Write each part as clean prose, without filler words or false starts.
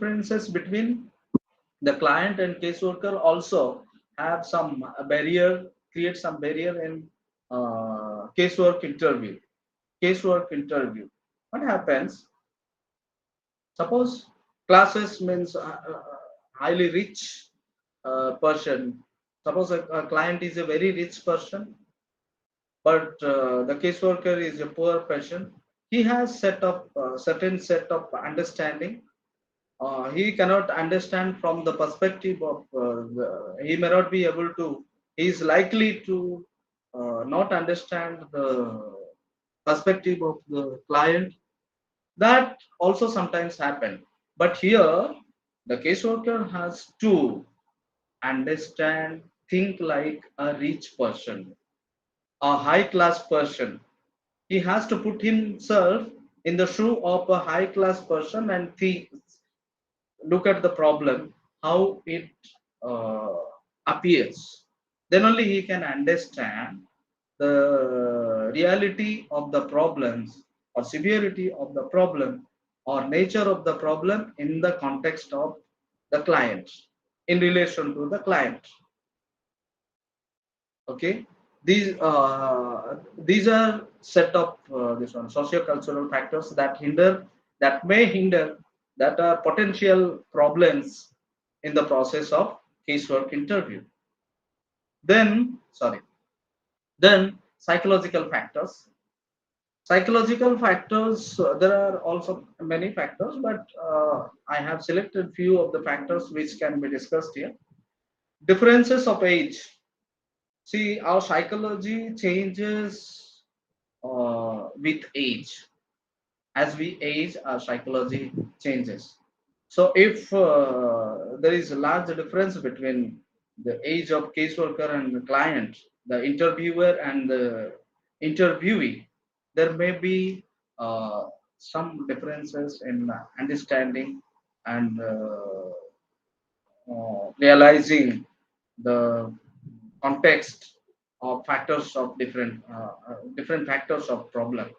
differences between the client and caseworker also have some barrier, create some barrier in casework interview. Casework interview. What happens? Suppose classes means highly rich person. Suppose a client is a very rich person, but the caseworker is a poor person. He has set up certain set of understanding. He cannot understand from the perspective of he may not be able to. He is likely to not understand the perspective of the client. That also sometimes happen. But here, the caseworker has to understand, think like a rich person, a high class person. He has to put himself in the shoe of a high class person and think, look at the problem, how it uh, appears. Then only he can understand the reality of the problems or severity of the problem or nature of the problem in the context of the client, in relation to the client. Okay, these are set of this one socio-cultural factors that hinder, that may hinder, that are potential problems in the process of casework interview. Then sorry, then psychological factors. Psychological factors, there are also many factors, but I have selected few of the factors which can be discussed here. Differences of age. See, our psychology changes with age. As we age, our psychology changes. So, if there is a large difference between the age of caseworker and the client, the interviewer and the interviewee, there may be some differences in understanding and realizing the context of factors of different factors of problems.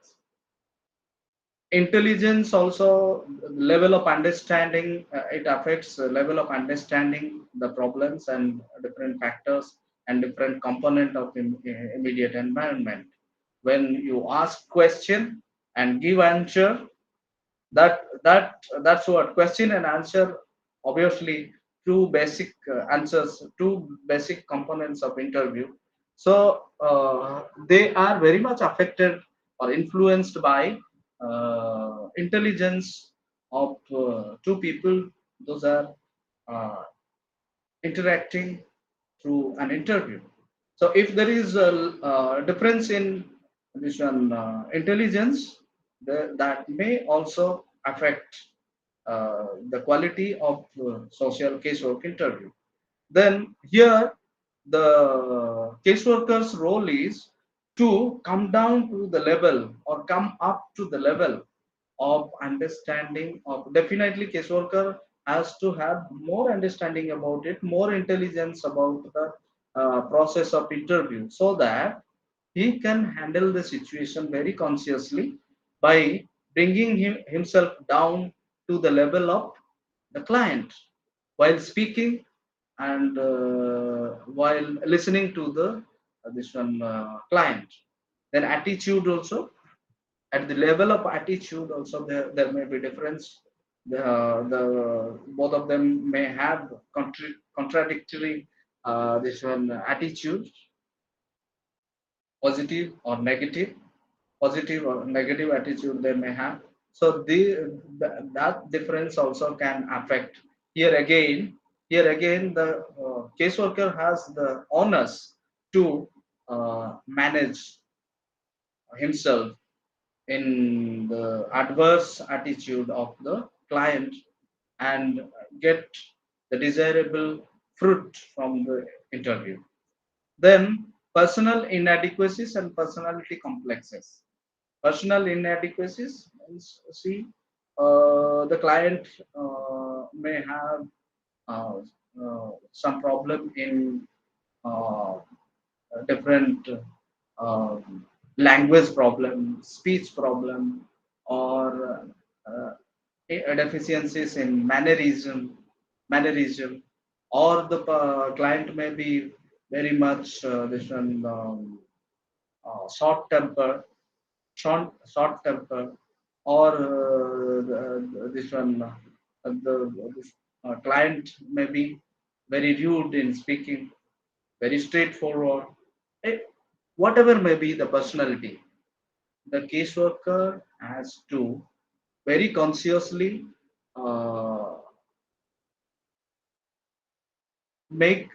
Intelligence also, level of understanding, it affects the level of understanding the problems and different factors and different component of immediate environment. When you ask question and give answer, that's what question and answer, obviously two basic answers, two basic components of interview. So they are very much affected or influenced by intelligence of two people. Those are uh, interacting through an interview. So if there is a difference in this one intelligence, that may also affect the quality of social casework interview. Then here the caseworker's role is to come down to the level or come up to the level of understanding of, definitely caseworker has to have more understanding about it, more intelligence about the process of interview, so that he can handle the situation very consciously by bringing himself down to the level of the client while speaking and while listening to the this one client. Then attitude also, at the level of attitude also, there may be difference. The both of them may have contradictory this one attitude, positive or negative attitude they may have. So that difference also can affect. Here again the caseworker has the onus to manage himself in the adverse attitude of the client and get the desirable fruit from the interview. Then personal inadequacies and personality complexes. Personal inadequacies means, see, the client may have some problem in uh, different language problem, speech problem, or deficiencies in mannerism, or the client may be very much this one short temper, short temper, or this one this, client may be very rude in speaking, very straightforward. Eh, Whatever may be the personality, the caseworker has to very consciously uh, make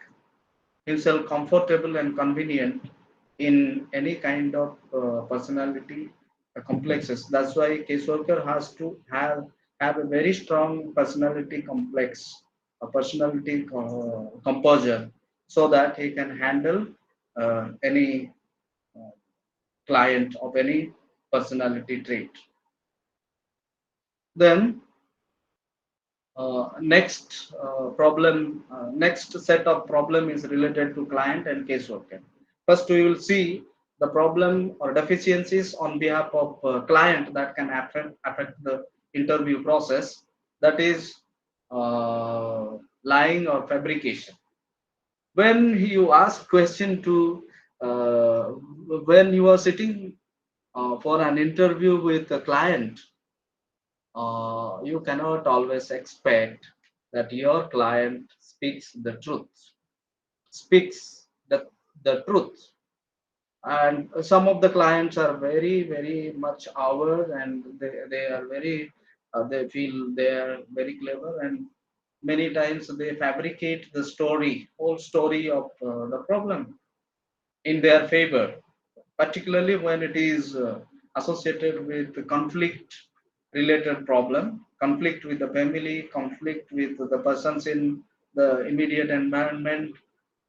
himself comfortable and convenient in any kind of personality complexes. That's why caseworker has to have a very strong personality complex, a personality composure, so that he can handle any uh, client of any personality trait. Then next set of problem is related to client and caseworker. First, we will see the problem or deficiencies on behalf of client that can affect the interview process. That is lying or fabrication. When you ask question to uh, when you are sitting for an interview with a client, you cannot always expect that your client speaks the truth. And some of the clients are very, very much aware, and they are very, they feel they are very clever, and many times they fabricate the whole story of the problem in their favor, particularly when it is associated with the conflict related problem, conflict with the family, conflict with the persons in the immediate environment,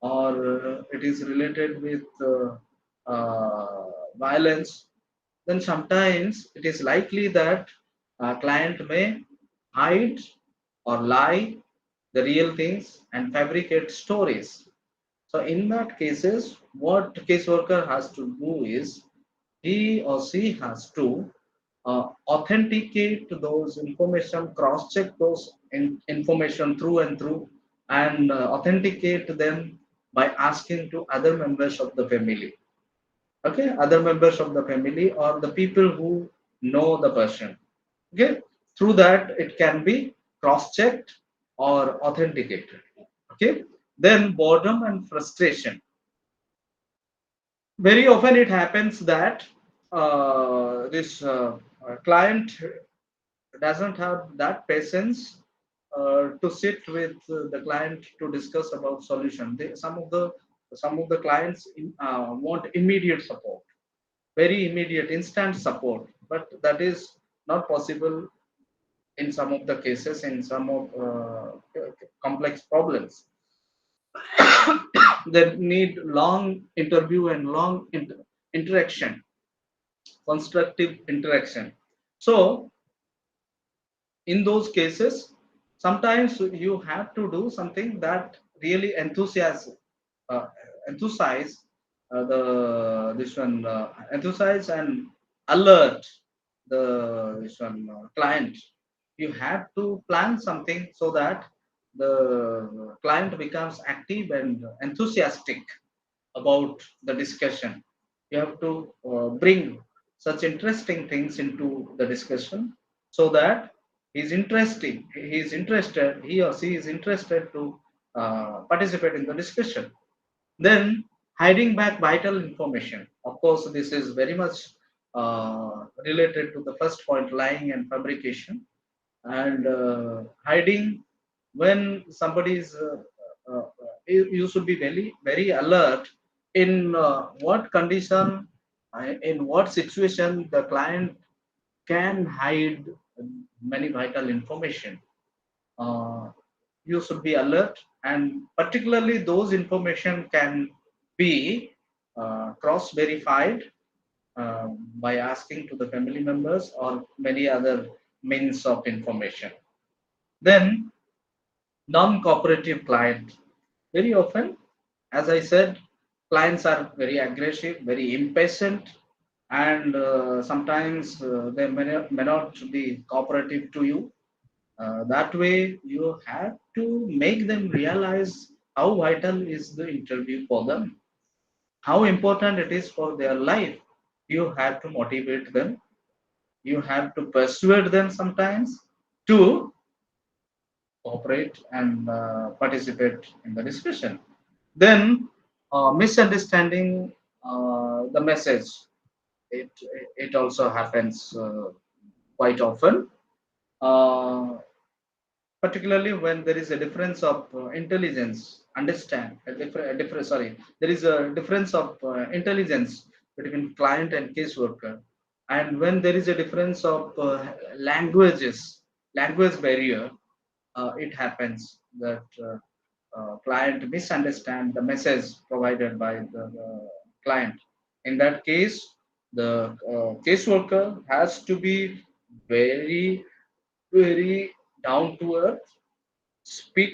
or it is related with violence. Then sometimes it is likely that a client may hide or lie the real things and fabricate stories. So in that cases, what caseworker has to do is he or she has to authenticate those information, cross-check those information through and through, and authenticate them by asking to other members of the family. Okay, other members of the family or the people who know the person. Okay, through that it can be cross-checked or authenticated. Okay, then boredom and frustration. Very often it happens that this client doesn't have that patience to sit with the client to discuss about solution. Some of the clients want immediate support, very immediate, instant support, but that is not possible in some of the cases, in some of complex problems. They need long interview and long interaction, constructive interaction. So in those cases, sometimes you have to do something that really uh, enthusize the this one enthusize and alert the this one client. You have to plan something so that the client becomes active and enthusiastic about the discussion. You have to bring such interesting things into the discussion so that he or she is interested to participate in the discussion. Then hiding back vital information. Of course, this is very much related to the first point, lying and fabrication, and hiding when somebody is you should be very, very alert in what condition, in what situation the client can hide many vital information. uh, you should be alert, and particularly those information can be cross verified by asking to the family members or many other means of information. Then non-cooperative client. Very often, as I said, clients are very aggressive, very impatient, and sometimes they may not be cooperative to you. That way, you have to make them realize how vital is the interview for them, how important it is for their life. You have to motivate them. You have to persuade them sometimes to cooperate and participate in the discussion. Then, misunderstanding the message. It it also happens quite often. Uh, Particularly when there is a difference of intelligence, understand a difference, sorry, there is a difference of intelligence between client and caseworker, and when there is a difference of language barrier, it happens that client misunderstand the message provided by the client. In that case, the caseworker has to be very, very down to earth, speak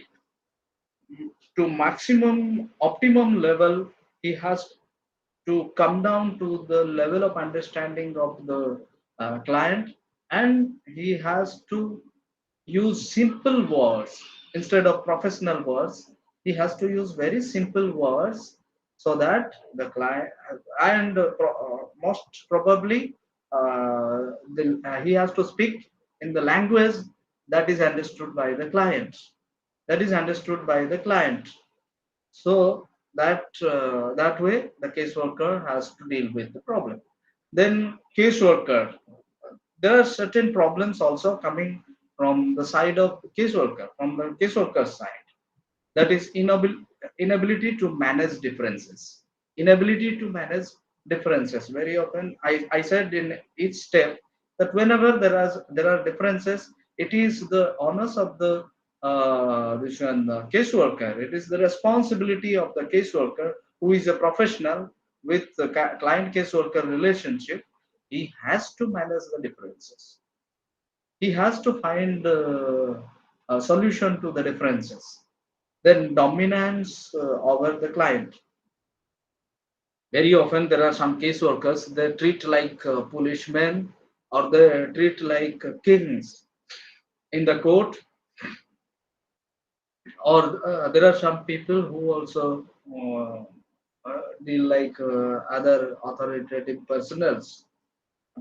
to maximum optimum level. He has to come down to the level of understanding of the client, and he has to use simple words instead of professional words. He has to use very simple words so that the client, and most probably he has to speak in the language that is understood by the client, that is understood by the client. So that way the caseworker has to deal with the problem. Then caseworker, there are certain problems also coming from the side of the caseworker, from the caseworker side, that is inability to manage differences. Inability to manage differences. Very often, I said in each step that whenever there are differences, it is the onus of the this one caseworker. It is the responsibility of the caseworker, who is a professional with the client caseworker relationship. He has to manage the differences. He has to find a solution to the differences. Then dominance over the client. Very often there are some caseworkers, they treat like policemen, or they treat like kings in the court, or there are some people who also deal like other authoritative personals,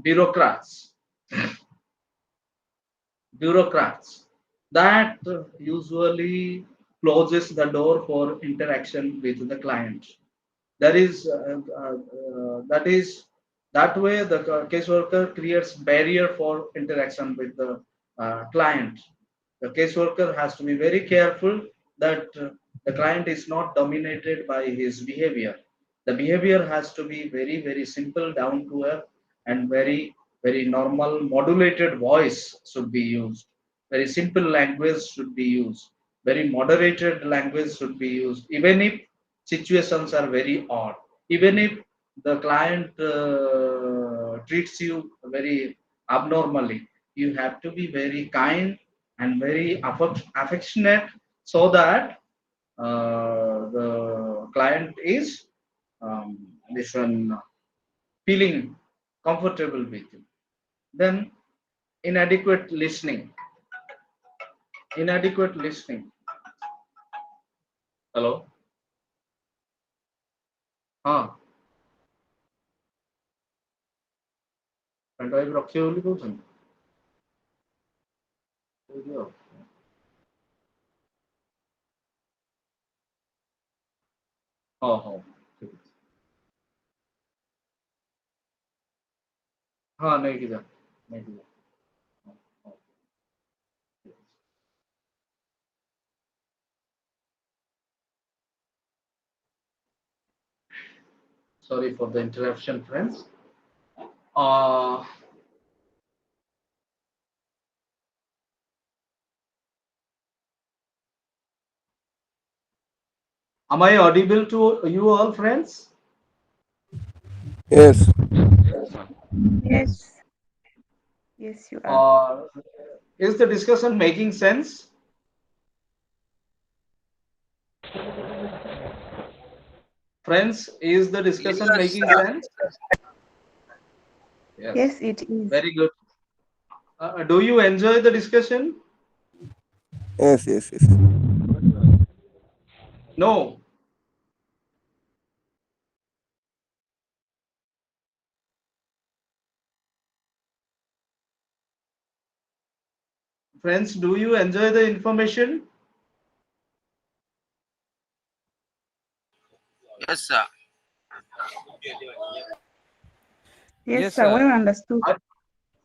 bureaucrats, bureaucrats that usually closes the door for interaction with the client. That is that way the caseworker creates barrier for interaction with the client. The caseworker has to be very careful that the client is not dominated by his behavior. The behavior has to be very, very simple, down to earth, and very, very normal. Modulated voice should be used. Very simple language should be used. Very moderated language should be used. Even if situations are very odd, even if the client treats you very abnormally, you have to be very kind and very affectionate, so that the client is this one feeling comfortable with you. Then inadequate listening. Inadequate listening. Hello. हाँ. Pen drive रखे हो ବୋଲି କହୁଛନ୍ତି. ଦେଇଦିଅ. ହଁ ହଉ. ଠିକ ଅଛି. ହଁ ନେଇକି ଯା. ନେଇକି ଯା. ହଁ, ହଁ. Sorry for the interruption, friends. Uh, am I audible to you all, friends? Yes, Yes, yes, you are. Uh, is the discussion making sense? Friends, is the discussion making sense? Yes, Yes, it is. very good. Do you enjoy the discussion? Yes, yes, yes. No. Friends, do you enjoy the information? Yes, sir. Yes, Yes, sir. sir. Well understood. I,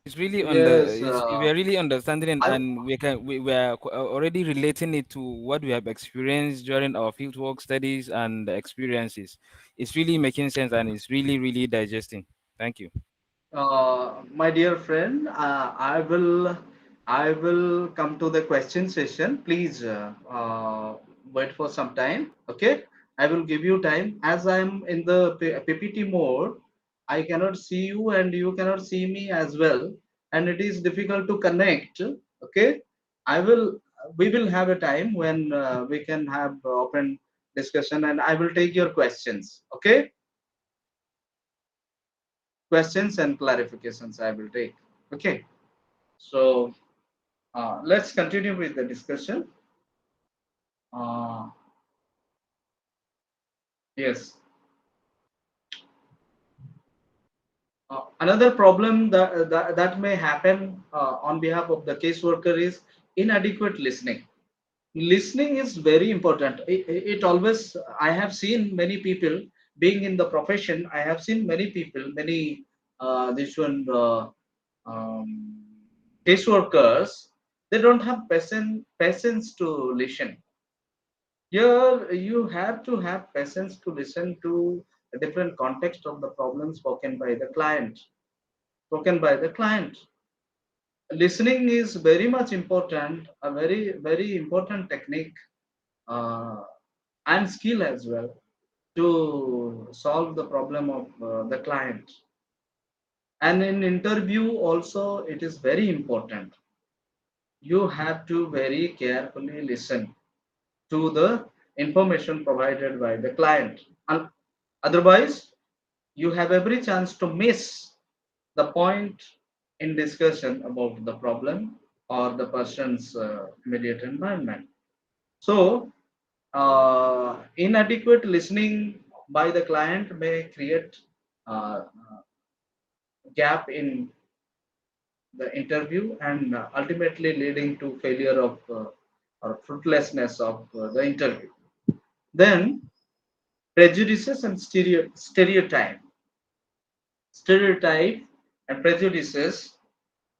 It's really yes. we are really understanding it, I and we are already relating it to what we have experienced during our fieldwork studies and experiences. It's really making sense, and it's really digesting. Thank you. My dear friend, I will come to the question session. Please wait for some time. Okay, I will give you time. As I'm in the PPT mode, I cannot see you and you cannot see me as well, and it is difficult to connect. Okay, I will. We will have a time when we can have open discussion, and I will take your questions. Okay, questions and clarifications I will take. Okay. So let's continue with the discussion. Uh, yes. Another problem that may happen on behalf of the caseworker is inadequate listening. Listening is very important. It always, I have seen many people being in the profession. I have seen many people, many this one um, caseworkers. They don't have patience to listen. Here, you have to have patience to listen to a different context of the problem spoken by the client. Spoken by the client. Listening is very much important, a very important technique uh, and skill as well to solve the problem of the client. And in interview also, it is very important. You have to very carefully listen to the information provided by the client. And otherwise, you have every chance to miss the point in discussion about the problem or the person's immediate environment. So, inadequate listening by the client may create gap in the interview and ultimately leading to failure of or fruitlessness of the interview. Then prejudices and stereotype and prejudices.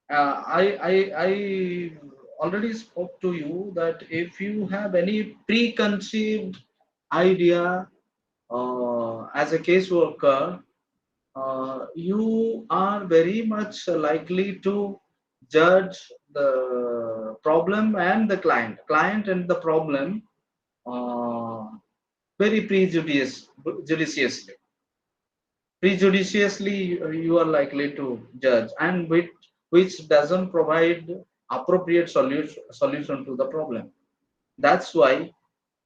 I already spoke to you that if you have any preconceived idea as a caseworker, you are very much likely to judge the problem and the client and the problem uh, very judiciously. Prejudiciously you are likely to judge, and which doesn't provide appropriate solution to the problem. That's why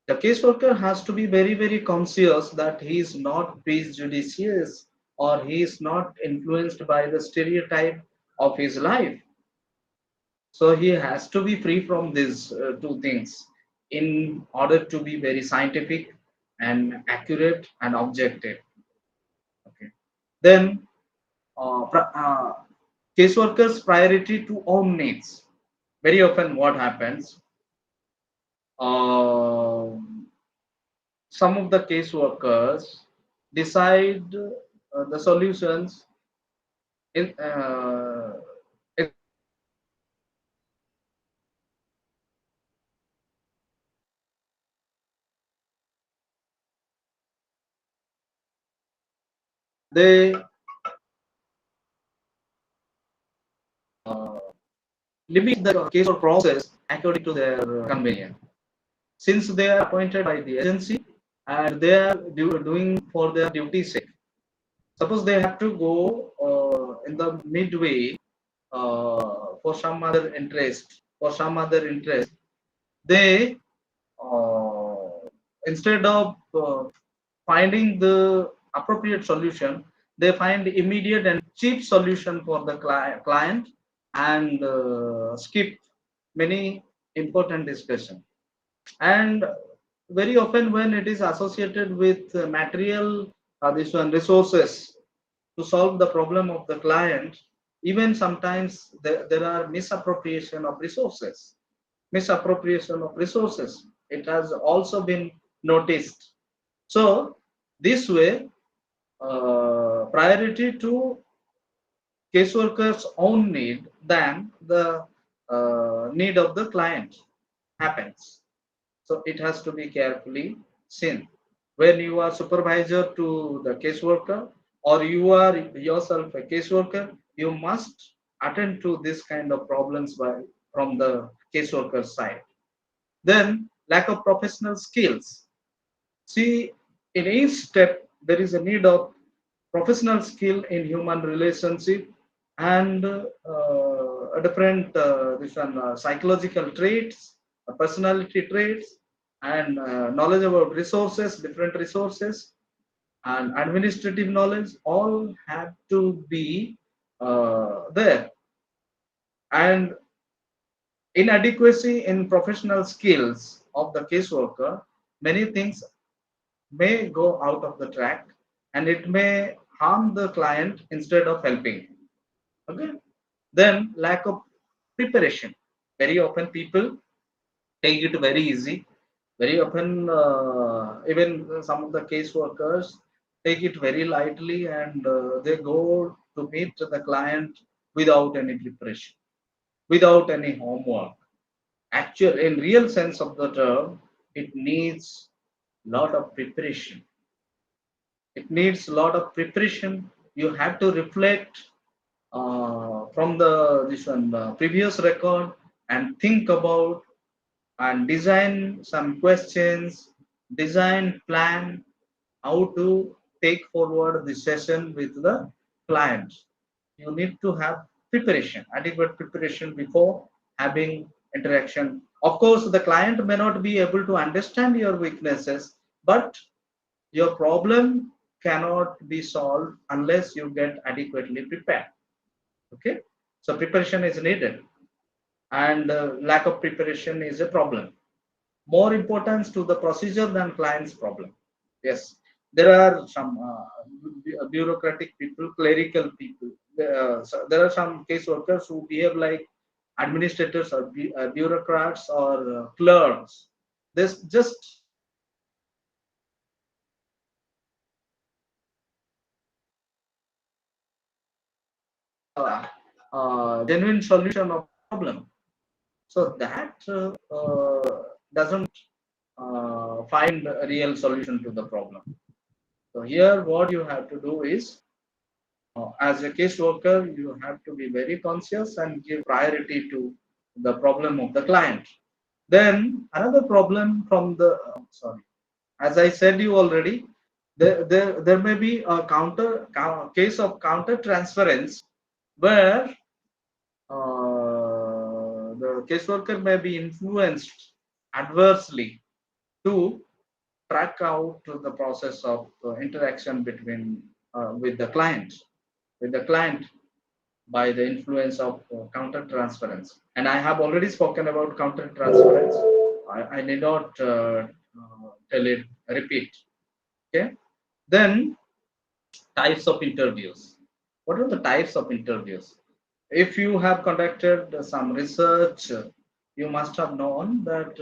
the caseworker has to be very conscious that he is not prejudicious or he is not influenced by the stereotype of his life. So he has to be free from these two things in order to be very scientific and accurate and objective. Okay. Then caseworkers priority to own needs. Very often what happens, um, some of the caseworkers decide the solutions in instead of they limit the case or process according to their convenience. Since they are appointed by the agency and they are doing for their duty sake. Suppose they have to go in the midway for some other interest, they uh, instead of finding the appropriate solution, they find immediate and cheap solution for the client and skip many. important discussion. And very often when it is associated with material this one resources to solve the problem of the client, even sometimes there are misappropriation of resources. It has also been noticed. So this way, priority to caseworker's own need than the need of the client happens. So it has to be carefully seen. When you are supervisor to the caseworker or you are yourself a caseworker, you must attend to this kind of problems from the caseworker side. Then lack of professional skills. See, in each step, there is a need of professional skill in human relationship and different this one, psychological traits, personality traits, and knowledge about resources, different resources, and administrative knowledge all have to be there. And inadequacy in professional skills of the caseworker, many things may go out of the track and it may harm the client instead of helping. Okay. Then lack of preparation. Very often people take it very easy. Very often, even some of the caseworkers take it very lightly and they go to meet the client without any preparation, without any homework. Actually, in real sense of the term, it needs lot of preparation. It needs a lot of preparation. You have to reflect from the this one previous record and think about and design some questions, design plan how to take forward the session with the client. You need to have preparation, adequate preparation before having interaction. Of course, the client may not be able to understand your weaknesses, but your problem cannot be solved unless you get adequately prepared. Okay, so preparation is needed, and lack of preparation is a problem. More importance to the procedure than client's problem. Yes, there are some bureaucratic people, clerical people. So there are some case workers who behave like administrators or bureaucrats or clerks. This just genuine solution of problem. So that doesn't find a real solution to the problem. So here, what you have to do is, as a caseworker, you have to be very conscious and give priority to the problem of the client. Then another problem from the sorry, as I said you already, there may be a case of counter transference where the caseworker may be influenced adversely to track out the process of interaction between with the client by the influence of counter transference. And I have already spoken about counter transference. I need not tell it repeat. Okay. Then types of interviews. What are the types of interviews? If you have conducted some research, you must have known that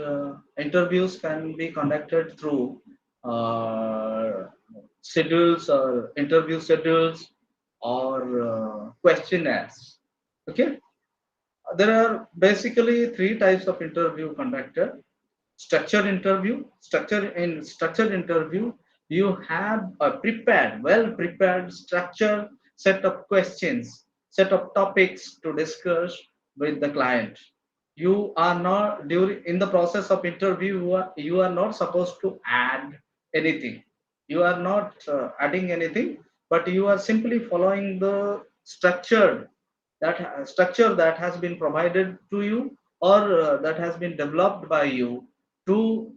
interviews can be conducted through uh, schedules or interview schedules or questionnaires. Okay, there are basically three types of interview conducted. Structured interview, you have a well prepared structured set of questions, set of topics to discuss with the client. You are not during in the process of interview, you are not supposed to add anything. You are not adding anything, but you are simply following the structure that has been provided to you or that has been developed by you to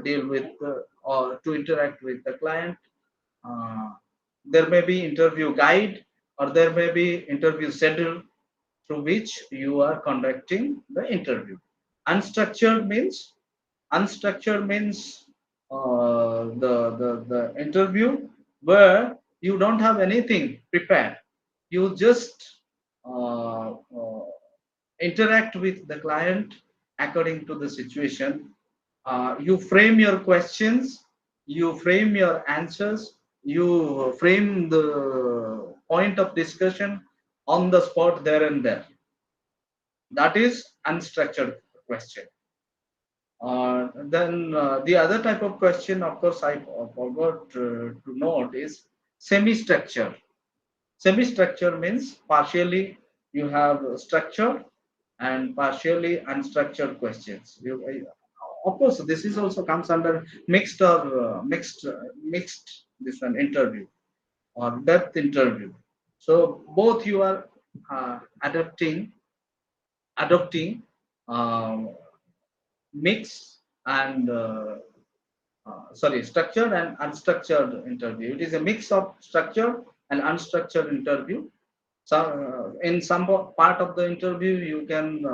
deal with or to interact with the client. Uh, there may be interview guide or there may be interview schedule through which you are conducting the interview. Unstructured means the interview where you don't have anything prepared. You just interact with the client according to the situation. You frame your questions, you frame your answers, you frame the point of discussion on the spot there and there. That is unstructured question. Then the other type of question, of course, I forgot to note is semi-structure. Semi-structure means partially you have structure and partially unstructured questions. Of course, this is also comes under mixed or mixed this one interview or depth interview. So both you are adopting um, mix and structured and unstructured interview. It is a mix of structured and unstructured interview. So in some part of the interview you can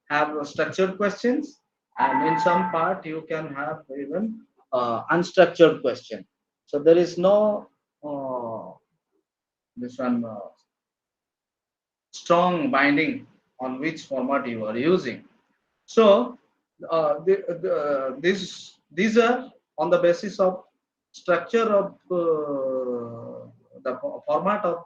have structured questions, and in some part you can have even unstructured question. So there is no this one strong binding on which format you are using. So these are on the basis of structure of the format of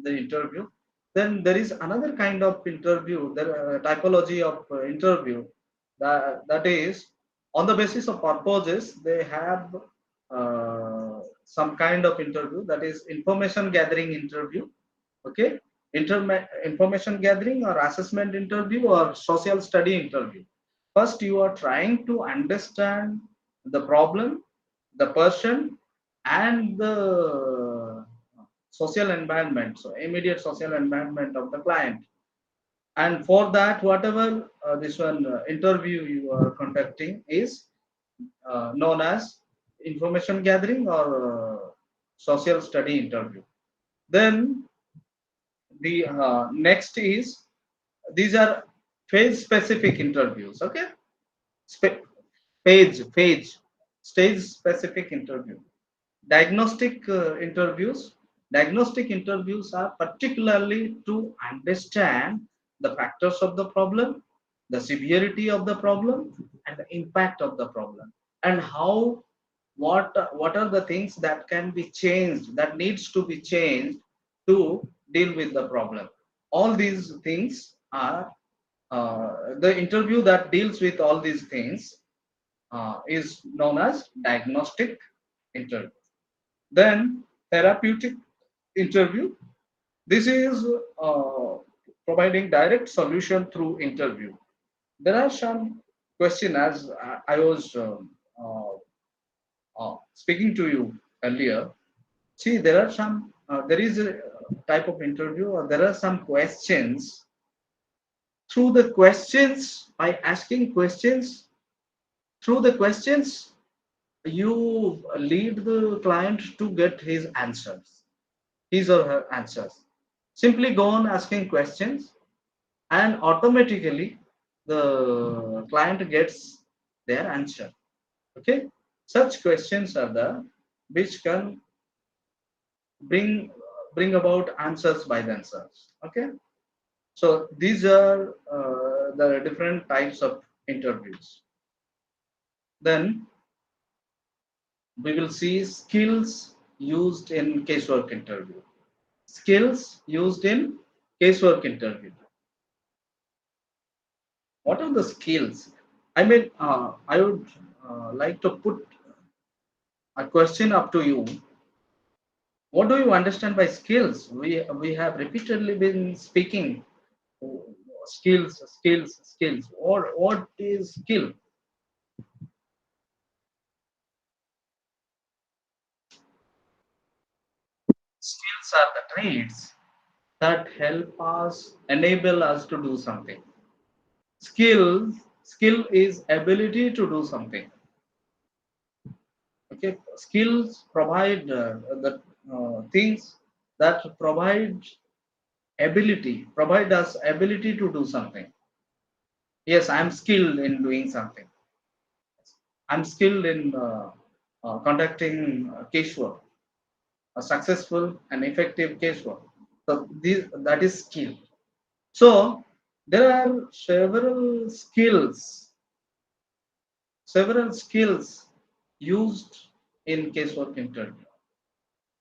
the interview. Then there is another kind of interview, the typology of interview, that is on the basis of purposes. They have some kind of interview, that is information gathering interview. Okay, information gathering or assessment interview or social study interview. First you are trying to understand the problem, the person, and the social environment, so immediate social environment of the client. And for that, whatever this one interview you are conducting is known as information gathering or social study interview. Then the next is, these are phase specific interviews. Okay, Spe- phase stage specific interview. Diagnostic interviews are particularly to understand the factors of the problem, the severity of the problem, and the impact of the problem, and how, what are the things that can be changed, that needs to be changed to deal with the problem. All these things are the interview that deals with all these things is known as diagnostic interview. Then therapeutic interview. This is uh, providing direct solution through interview. There are some question, as I was speaking to you earlier. See, there are some. There is a type of interview, or there are some questions. Through the questions, by asking questions, through the questions, you lead the client to get his or her answers. Simply go on asking questions, and automatically the client gets their answer. Okay, such questions are the which can bring about answers by themselves. Okay, so these are the different types of interviews. Then we will see skills used in casework interview. Skills used in casework interview. What are the skills? I mean, I would like to put a question up to you. What do you understand by skills? We have repeatedly been speaking skills. What is skill? Skills are the traits that help us, enable us to do something. Skill is ability to do something. Okay, skills provide the things that provide us ability to do something. Yes, I'm skilled in doing something. I'm skilled in conducting casework, a successful and effective casework. So that is skill. So there are several skills used in casework interview.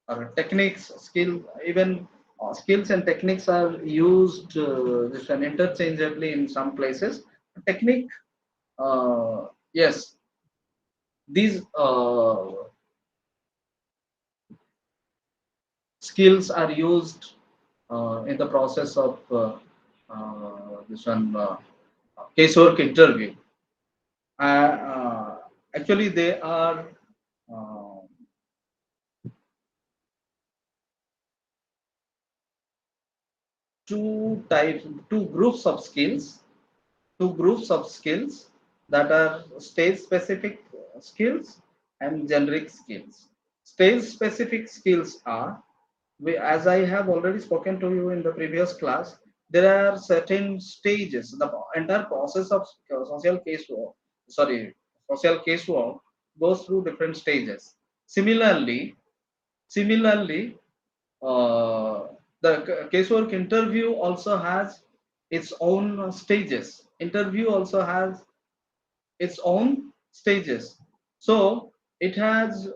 Or techniques, even skills and techniques are used this one interchangeably in some places. Technique, yes, these skills are used in the process of this one casework interview. Actually, they are uh, two types, two groups of skills that are stage specific skills and generic skills. Stage specific skills are, as I have already spoken to you in the previous class, there are certain stages. The entire process of sorry, social case work goes through different stages. Similarly, uh, the casework interview also has its own stages. Interview also has its own stages. So it has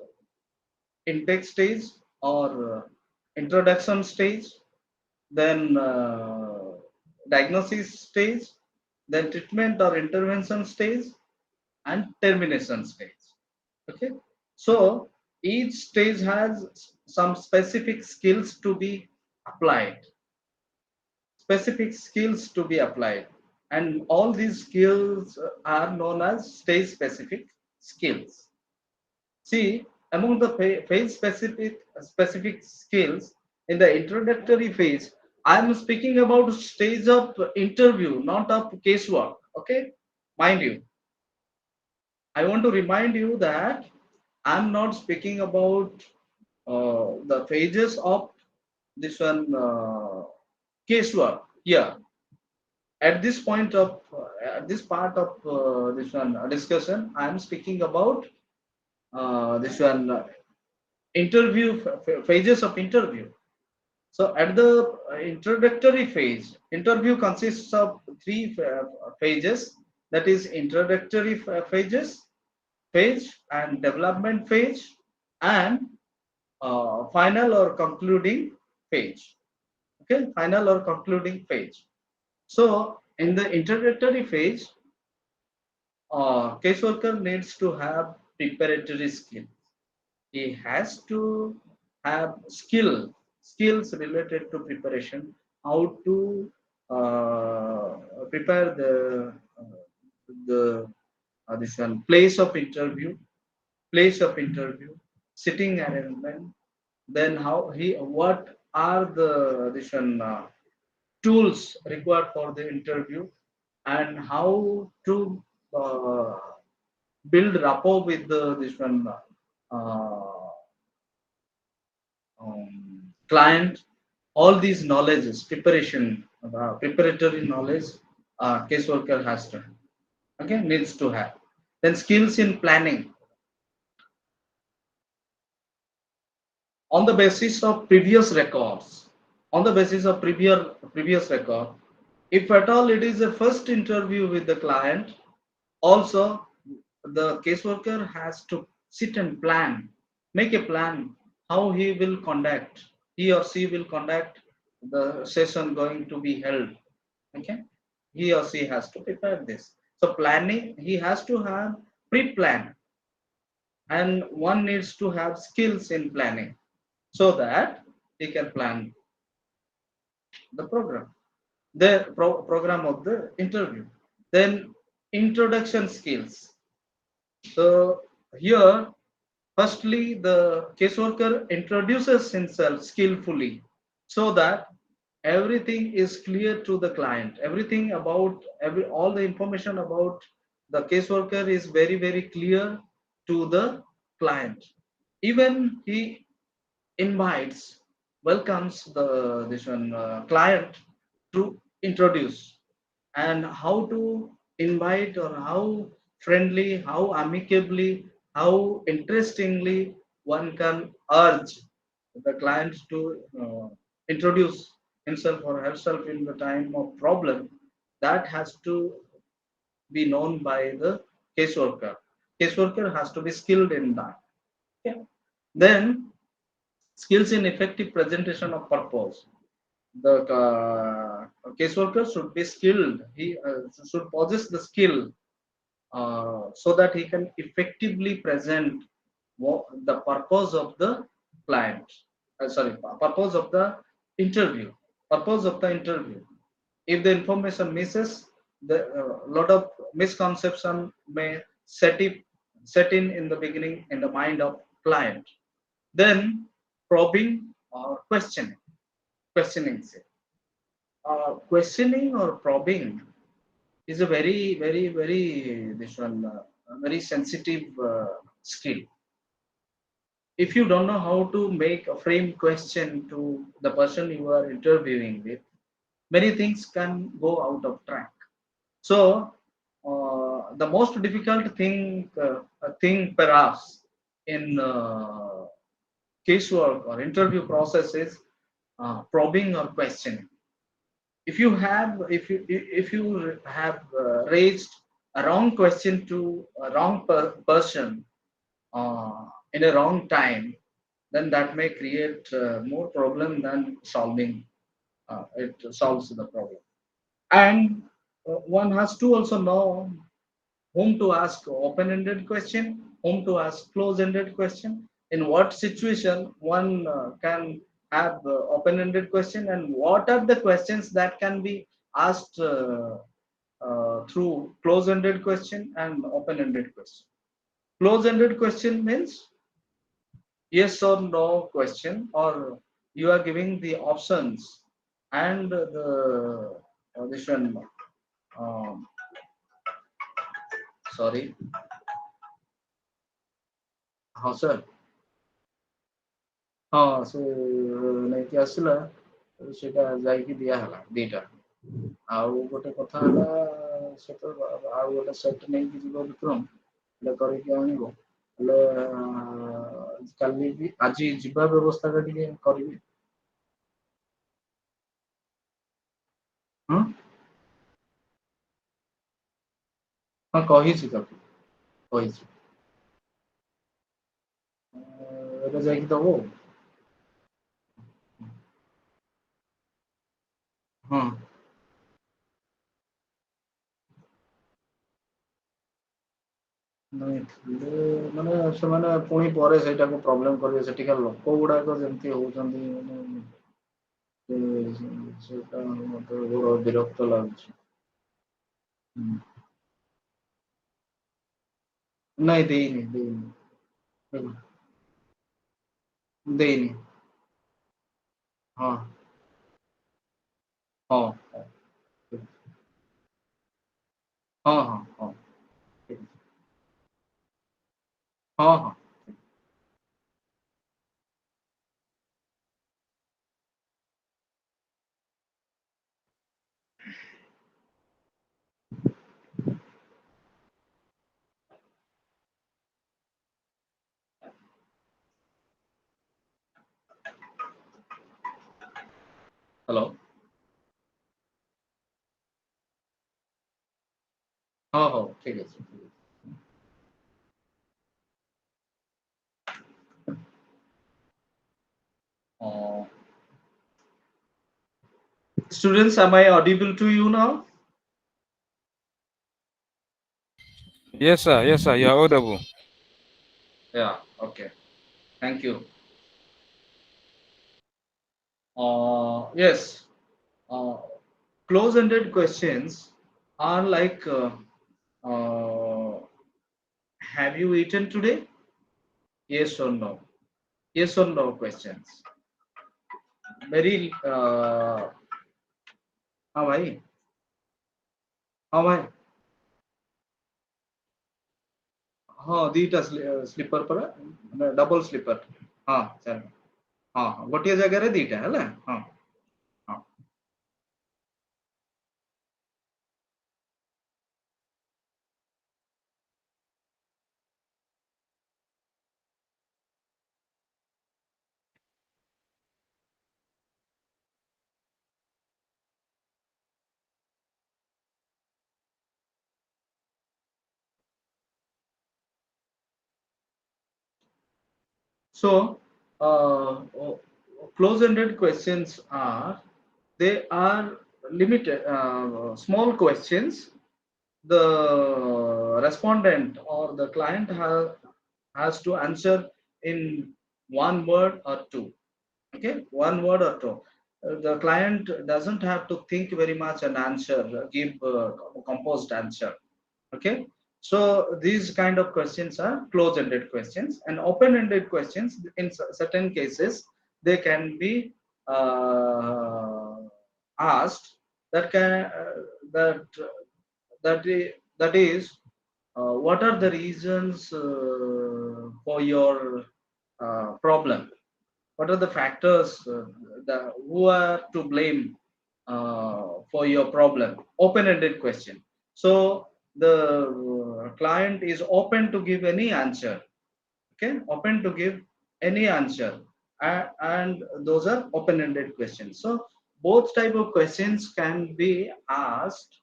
intake stage or introduction stage, then diagnosis stage, then treatment or intervention stage, and termination stage. Okay, so each stage has some specific skills to be applied, and all these skills are known as stage specific skills. See, among the phase specific skills in the introductory phase, I am speaking about stage of interview, not of casework. Okay, mind you, I want to remind you that I'm not speaking about the phases of this one casework here. At this point of at this part of this one discussion, I am speaking about this one phases of interview. So at the introductory phase, interview consists of three phases. That is introductory phase and development phase and final or concluding phase. Okay, final or concluding phase. So in the introductory phase, caseworker needs to have preparatory skill. He has to have skills related to preparation, how to prepare the this one place of interview, sitting arrangement, then how he what are the this one tools required for the interview, and how to uh, build rapport with the this one client. All these knowledges, preparatory knowledge, caseworker has to, okay, needs to have. Then skills in planning on the basis of previous records, on the basis of previous record. If at all it is a first interview with the client, also the caseworker has to sit and plan, make a plan how he or she will conduct the session going to be held. Okay, he or she has to prepare this. So planning, he has to have pre-plan, and one needs to have skills in planning so that he can plan the program of the interview. Then introduction skills. So here, firstly, the caseworker introduces himself skillfully so that everything is clear to the client. Everything about all the information about the caseworker is very clear to the client. Even he invites, welcomes the this one client to introduce and how to invite or how friendly, how amicably, how interestingly one can urge the client to introduce himself or herself in the time of problem, that has to be known by the caseworker. Caseworker has to be skilled in that. Okay. Then skills in effective presentation of purpose. The caseworker should be skilled. He should possess the skill so that he can effectively present the purpose of the client. Sorry, purpose of the interview. Purpose of the interview. If the information misses, the lot of misconception may set in the beginning in the mind of client. Then probing or questioning. Questioning or probing is a very this one very sensitive skill. If you don't know how to make a frame question to the person you are interviewing with, many things can go out of track. So the most difficult thing perhaps in casework or interview process is probing or questioning. If you have raised a wrong question to a wrong person in a wrong time, then that may create more problem than solving. It solves the problem. And one has to also know whom to ask open-ended question, whom to ask close-ended question, in what situation one can have open-ended question, and what are the questions that can be asked through close-ended question and open-ended question. Close-ended question means yes or no question, or you are giving the options and the this one. Um, sorry. हाँ sir. हाँ से ନେଇକି ଆସିଲା ସେଟା ଯାଇକି ଦିଆ ହେଲା ଦିଟା. ଆଉ ଗୋଟେ କଥା ହେଲା ସେ ତ ଆଉ ଗୋଟେ ସେଟ୍ ନେଇକି ଯିବ ବିକ୍ରମ, ହେଲେ କରିକି ଆଣିବ. ହେଲେ କାଲି ବି ଆଜି ଯିବା ବ୍ୟବସ୍ଥାଟା ଟିକେ କରିବି. ହଁ ହଁ କହିଛି ତାକୁ, କହିଛି. ଏବେ ଯାଇକି ଦବ. ହଁ ନାଇଁ ଥିଲେ ମାନେ ସେମାନେ ପୁଣି ପରେ ସେଇଟାକୁ ପ୍ରୋବ୍ଲେମ କରିବେ. ସେଠିକା ଲୋକ ଗୁଡାକ ଯେମିତି ହଉଛନ୍ତି ମାନେ ସେଇଟା ମତେ ବଡ ବିରକ୍ତ ଲାଗୁଛି. ହୁଁ. ନାଇଁ ଦେଇନି ଦେଇନି ଦେଇନି ଦେଇନି. ହଁ ହଁ ହଁ ହଁ ହଁ ହଁ ଠିକ ଅଛି. ହଁ ହଁ. ହ୍ୟାଲୋ. ହଁ ହଉ ଠିକ ଅଛି ଠିକ ଅଛି. Uh, Students, am I audible to you now? Yes, sir. Yes, sir. You are audible. Yeah, okay. Thank you. Yes. Uh, Close-ended questions are like, uh, have you eaten today? Yes or no? Yes or no questions. Very, हाँ भाई, हाँ भाई, हाँ दीटा sleeper पर double sleeper. हाँ चल. हाँ हाँ गोटे जगह दीटा है. हाँ हाँ So, close-ended questions are, they are limited, small questions. The respondent or the client has to answer in one word or two. Okay, one word or two. The client doesn't have to think very much and answer, give a composed answer. Okay, so these kind of questions are close-ended questions, and open-ended questions in certain cases they can be uh, asked, that can that that is, what are the reasons for your problem, what are the factors, who are to blame for your problem. Open-ended question. So the client is open to give any answer. Okay, open to give any answer. And those are open-ended questions. So both type of questions can be asked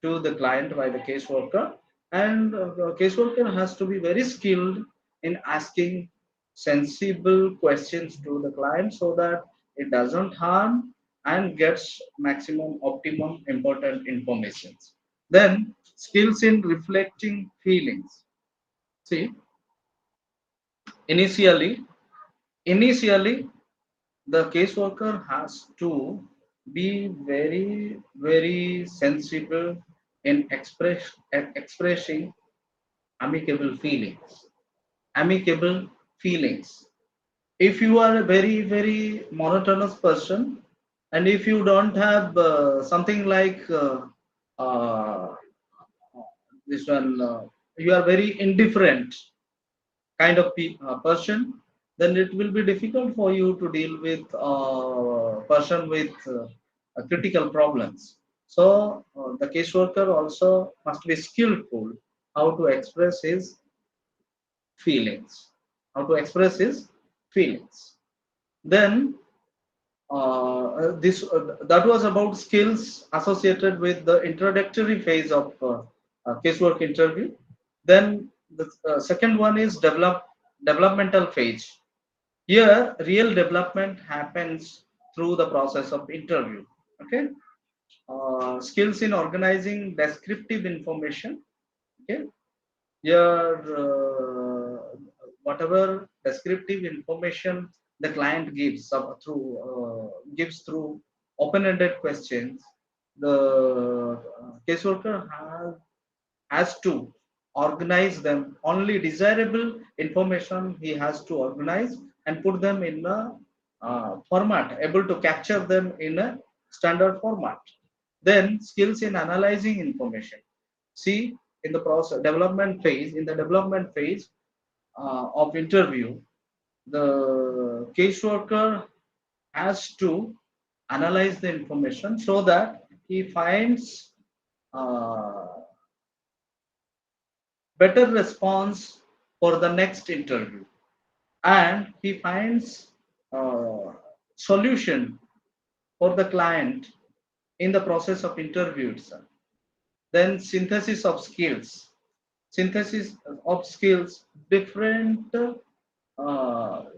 to the client by the caseworker, and the caseworker has to be very skilled in asking sensible questions to the client, so that it doesn't harm and gets maximum optimum important information. Then skills in reflecting feelings. See, initially initially the caseworker has to be very sensible in expressing amicable feelings. Amicable feelings. If you are a very monotonous person, and if you don't have something like uh, this one, you are very indifferent kind of person, then it will be difficult for you to deal with a person with critical problems. So the caseworker also must be skillful how to express his feelings, how to express his feelings. Then this that was about skills associated with the introductory phase of casework interview. Then the second one is developmental phase. Here real development happens through the process of interview. Okay, skills in organizing descriptive information. Okay, your whatever descriptive information the client gives gives through open-ended questions, the caseworker has to organize them. Only desirable information he has to organize and put them in a format, able to capture them in a standard format. Then skills in analyzing information. See, in the process development phase, in the development phase of interview, the caseworker has to analyze the information so that he finds uh, better response for the next interview, and he finds uh, solution for the client in the process of interview itself. Then synthesis of skills. Synthesis of skills, different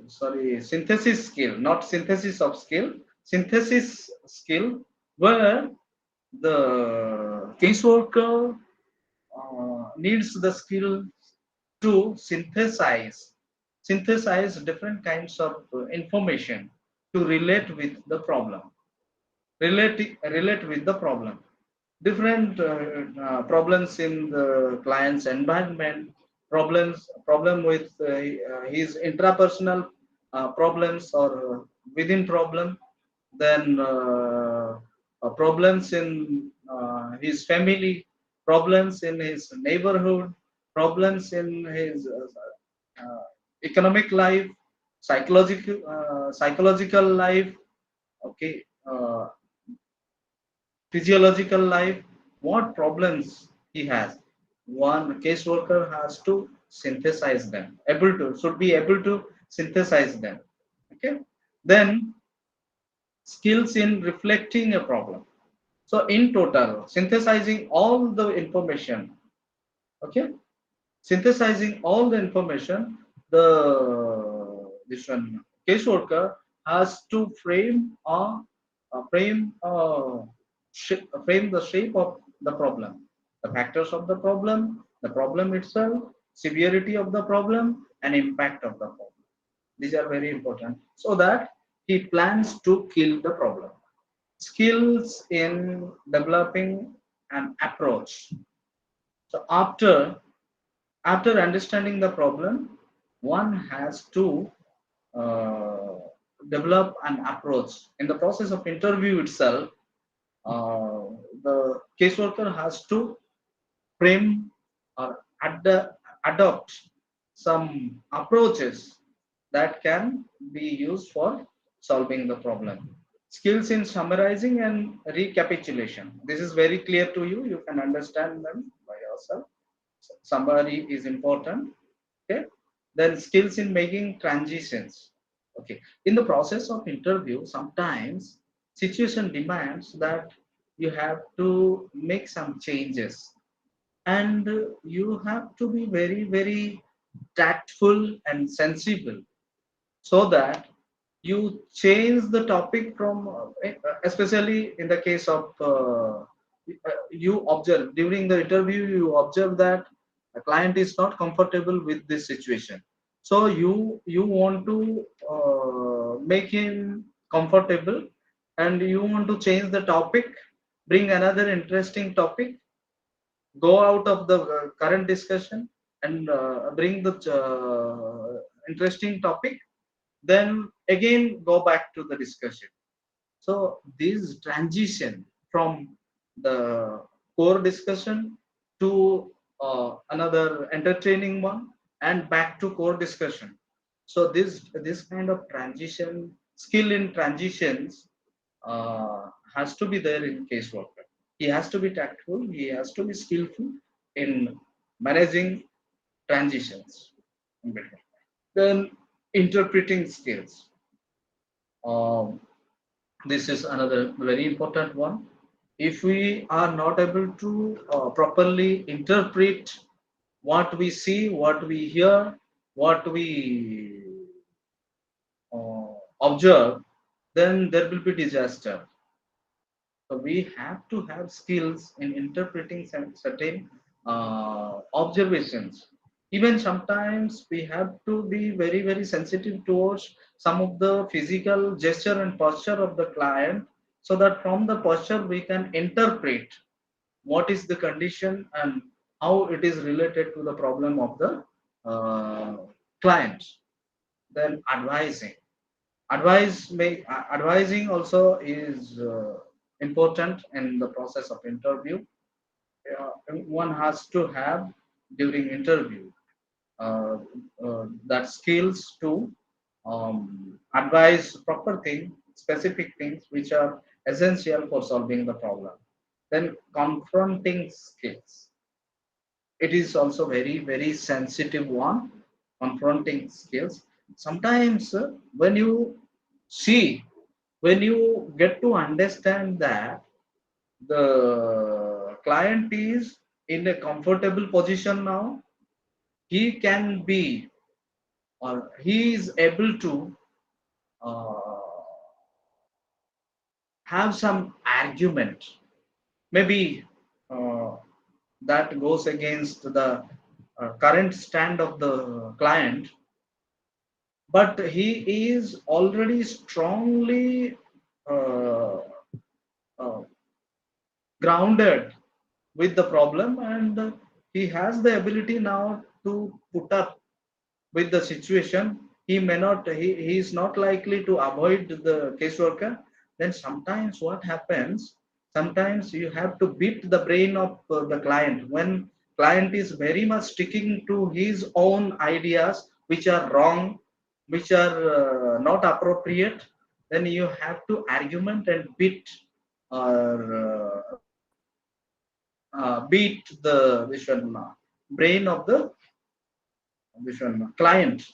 synthesis skill, not synthesis of skill, synthesis skill, where the caseworker needs the skill to synthesize different kinds of information to relate with the problem. Different problems in the client's environment, problem with his intrapersonal problems, or within problem. Then problems in his family, problems in his neighborhood, problems in his economic life, psychological life. Okay, physiological life, what problems he has. One caseworker has to synthesize them, should be able to synthesize them. Okay, then skills in reflecting a problem. So in total, synthesizing all the information. Okay, synthesizing all the information, the this one caseworker has to frame the shape of the problem, the factors of the problem itself, severity of the problem, and impact of the problem. These are very important, so that he plans to kill the problem. Skills in developing an approach. So after understanding the problem, one has to uh, develop an approach. In the process of interview itself, uh, the caseworker has to frame or adopt some approaches that can be used for solving the problem. Skills in summarizing and recapitulation. This is very clear to you. You can understand them by yourself. Summary is important. Okay. Then skills in making transitions. Okay. In the process of interview, sometimes situation demands that you have to make some changes, and you have to be very, very tactful and sensible, so that you change the topic from especially in the case of you observe during the interview, you observe that the client is not comfortable with this situation, so you want to make him comfortable, and you want to change the topic, bring another interesting topic, go out of the current discussion, and bring the interesting topic, then again go back to the discussion. So this transition from the core discussion to another entertaining one, and back to core discussion. So this kind of transition, skill in transitions, has to be there in caseworker. He has to be tactful. He has to be skillful in managing transitions in between. Then interpreting skills. Um, this is another very important one. If we are not able to properly interpret what we see, what we hear, what we observe, then there will be disaster. So we have to have skills in interpreting certain observations. Even sometimes we have to be very, very sensitive towards some of the physical gesture and posture of the client, so that from the posture we can interpret what is the condition and how it is related to the problem of the uh, client. Then advising also is important in the process of interview. One has to have during interview uh, that skills to advise proper thing, specific things which are essential for solving the problem. Then confronting skills, it is also very, very sensitive one. Confronting skills, sometimes when you see, when you get to understand that the client is in a comfortable position now, he can be, or he is able to uh, have some argument, maybe uh, that goes against the current stand of the client, but he is already strongly uh, uh, grounded with the problem, and he has the ability now to put up with the situation. He may not, he is not likely to avoid the caseworker. Then sometimes what happens, sometimes you have to beat the brain of the client when client is very much sticking to his own ideas which are wrong, which are not appropriate. Then you have to argument and beat, or beat the vision brain of the vision client.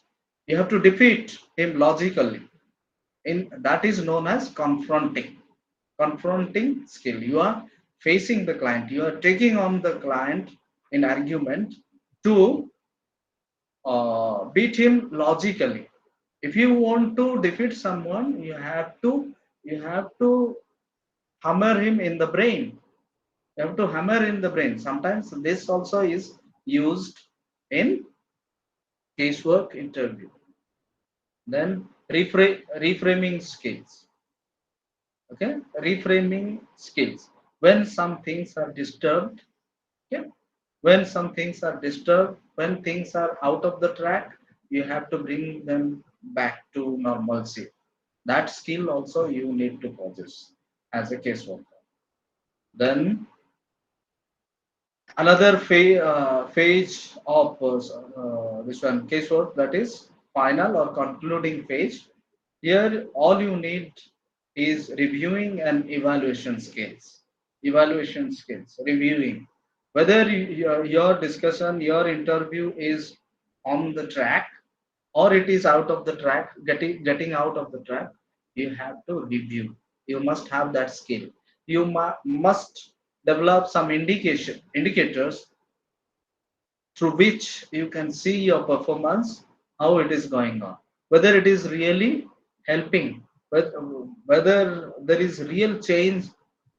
You have to defeat him logically. In that is known as confronting skill. You are facing the client. You are taking on the client in argument to beat him logically. If you want to defeat someone, you have to hammer him in the brain. You have to hammer in the brain. Sometimes this also is used in casework interview. Then reframing skills. Okay, reframing skills. When some things are disturbed, okay, when some things are disturbed, when things are out of the track, you have to bring them back to normalcy. That skill also you need to possess as a caseworker. Then another phase of this one casework, that is final or concluding phase. Here all you need is reviewing and evaluation skills, reviewing whether your discussion, your interview is on the track or it is out of the track, getting out of the track. You have to review. You must have that skill. You must develop some indicators through which you can see your performance, how it is going on, whether it is really helping, whether there is real change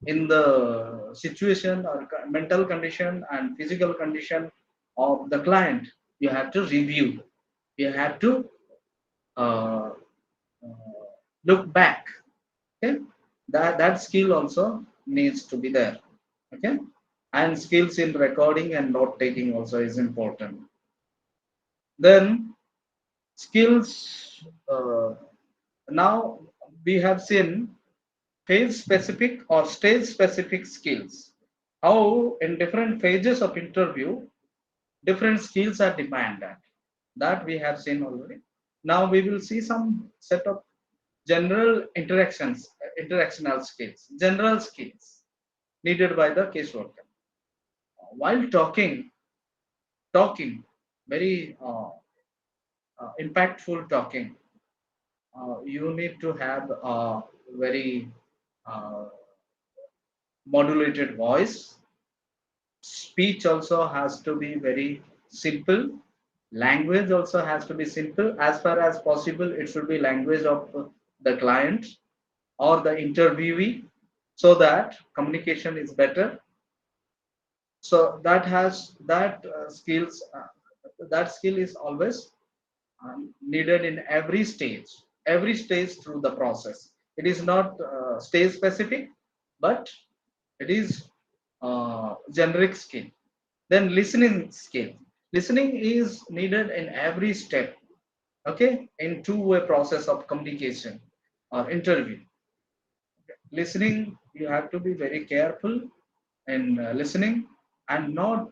in the situation or mental condition and physical condition of the client. You have to review. You have to uh, look back. Okay, that skill also needs to be there. Okay, and skills in recording and note taking also is important. Then skills, now we have seen phase specific or stage specific skills, how in different phases of interview different skills are demanded. That we have seen already. Now we will see some set of general interactional skills, general skills needed by the caseworker while talking very impactful talking. You need to have a very uh, modulated voice. Speech also has to be very simple. Language also has to be simple. As far as possible, it should be language of the client or the interviewee, so that communication is better. So that has that skills. That skill is always needed in every stage through the process. It is not stage specific, but it is generic skill. Then listening skill. Listening is needed in every step. Okay, in two-way process of communication or interview. Listening, you have to be very careful in listening and not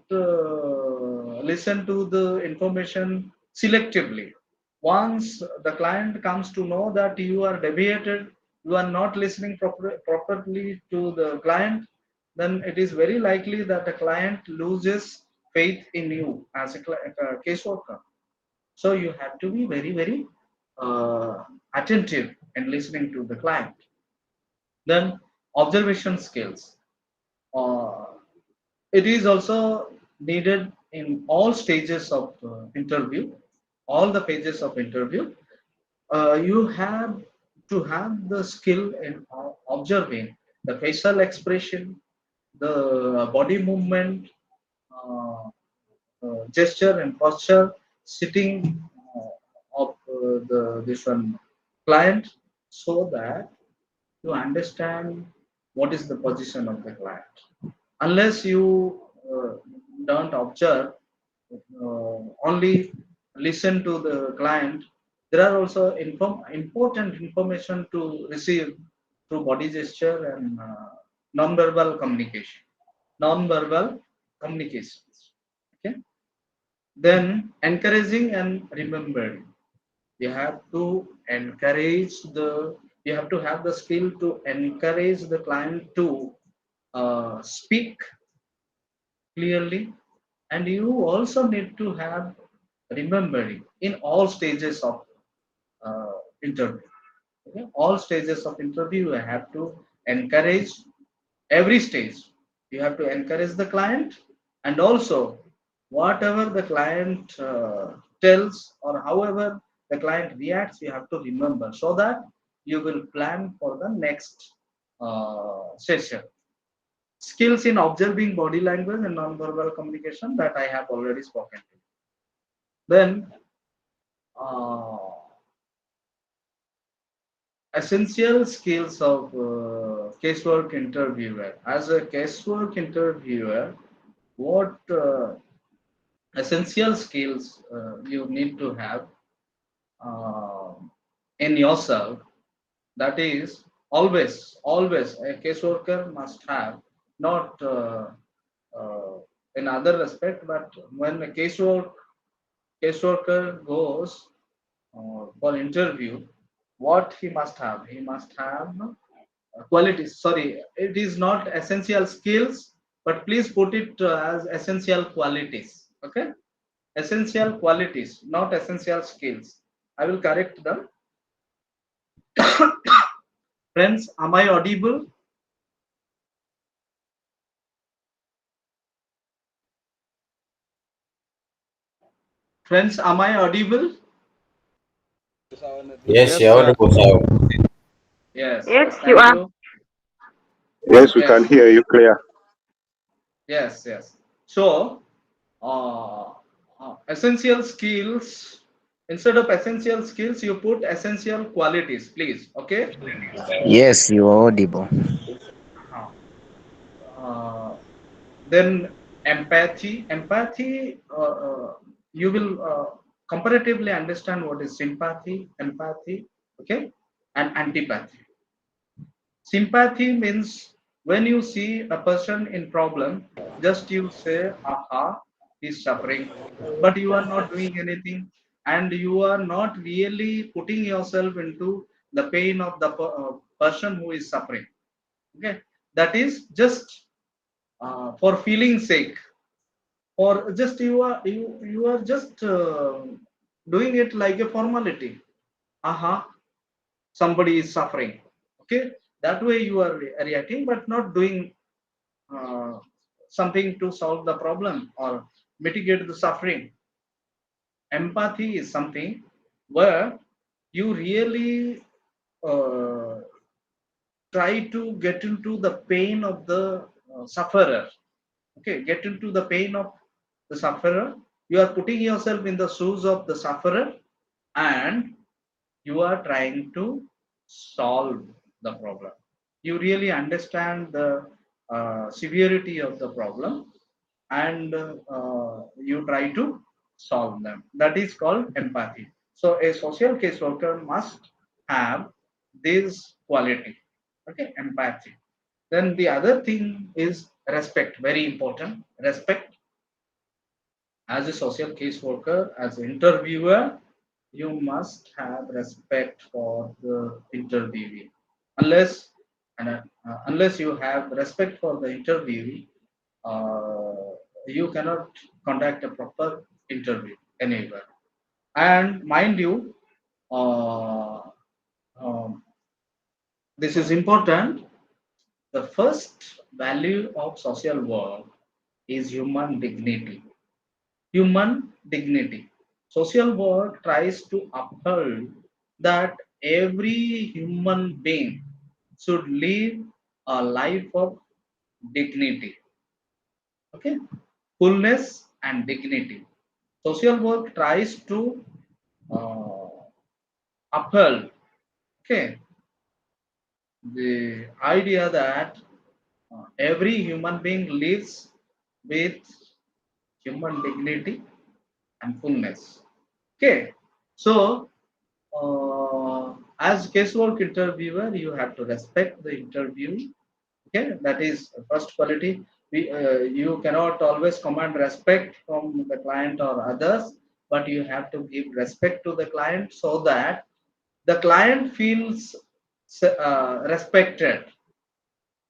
listen to the information selectively. Once the client comes to know that you are deviated, you are not listening properly to the client, then it is very likely that the client loses faith in you as a caseworker. So you have to be very, very attentive in listening to the client. Then observation skills. Uh, it is also needed in all stages of interview, all the phases of interview. You have to have the skill in observing the facial expression, the body movement, uh, gesture and posture, sitting of the this one client, so that you understand what is the position of the client. Unless you don't observe, only listen to the client, there are also important information to receive through body gesture and non-verbal communication. Non-verbal communications. Okay. Then encouraging and remembering. You have to encourage the. You have to have the skill to encourage the client to speak clearly, and you also need to have remembering in all stages of uh, interview. Okay? All stages of interview, you have to encourage every stage. You have to encourage the client, and also whatever the client tells or however the client reacts, you have to remember so that you will plan for the next session. Skills in observing body language and non-verbal communication that I have already spoken to. Then essential skills of casework interviewer. As a casework interviewer, what essential skills you need to have uh, in yourself? That is, always a caseworker must have, not uh, in other respect, but when a caseworker goes for interview, what he must have? He must have qualities. Sorry, it is not essential skills, but please put it as essential qualities. Okay, essential qualities, not essential skills. I will correct them. Friends, am I audible? Friends, am I audible? Yes, Yes, you're sir. audible, sir. Yes, Yes, yes, you thank are. you. Yes, we can Yes, hear you clear. yes. So, uh, essential skills, instead of essential skills, you put essential qualities, please. Okay. Yes, you are audible. Uh, uh, then empathy, you will comparatively understand what is sympathy, empathy, okay, and antipathy. Sympathy means when you see a person in problem, just you say, aha, he's suffering, but you are not doing anything, and you are not really putting yourself into the pain of the person who is suffering. Okay, that is just for feeling sake, or just you are just doing it like a formality. Aha, somebody is suffering. Okay, that way you are reacting, but not doing uh, something to solve the problem or mitigate the suffering. Empathy is something where you really uh, try to get into the pain of the sufferer. Okay, get into the pain of the sufferer. You are putting yourself in the shoes of the sufferer, and you are trying to solve the problem. You really understand the severity of the problem, and you try to solve them. That is called empathy. So a social caseworker must have this quality. Okay, empathy. Then the other thing is respect. Very important. Respect. As a social caseworker, as an interviewer, you must have respect for the interviewee. Unless unless you have respect for the interviewee, you cannot conduct a proper interview anywhere. And mind you, uh, um, this is important. The first value of social work is human dignity. Human dignity. Social work tries to uphold that every human being should live a life of dignity. Okay, fullness and dignity. Social work tries to uh, uphold, okay, the idea that every human being lives with human dignity and fullness. Okay, so as casework interviewer, you have to respect the interview. Okay, that is first quality. You cannot always command respect from the client or others, but you have to give respect to the client so that the client feels respected,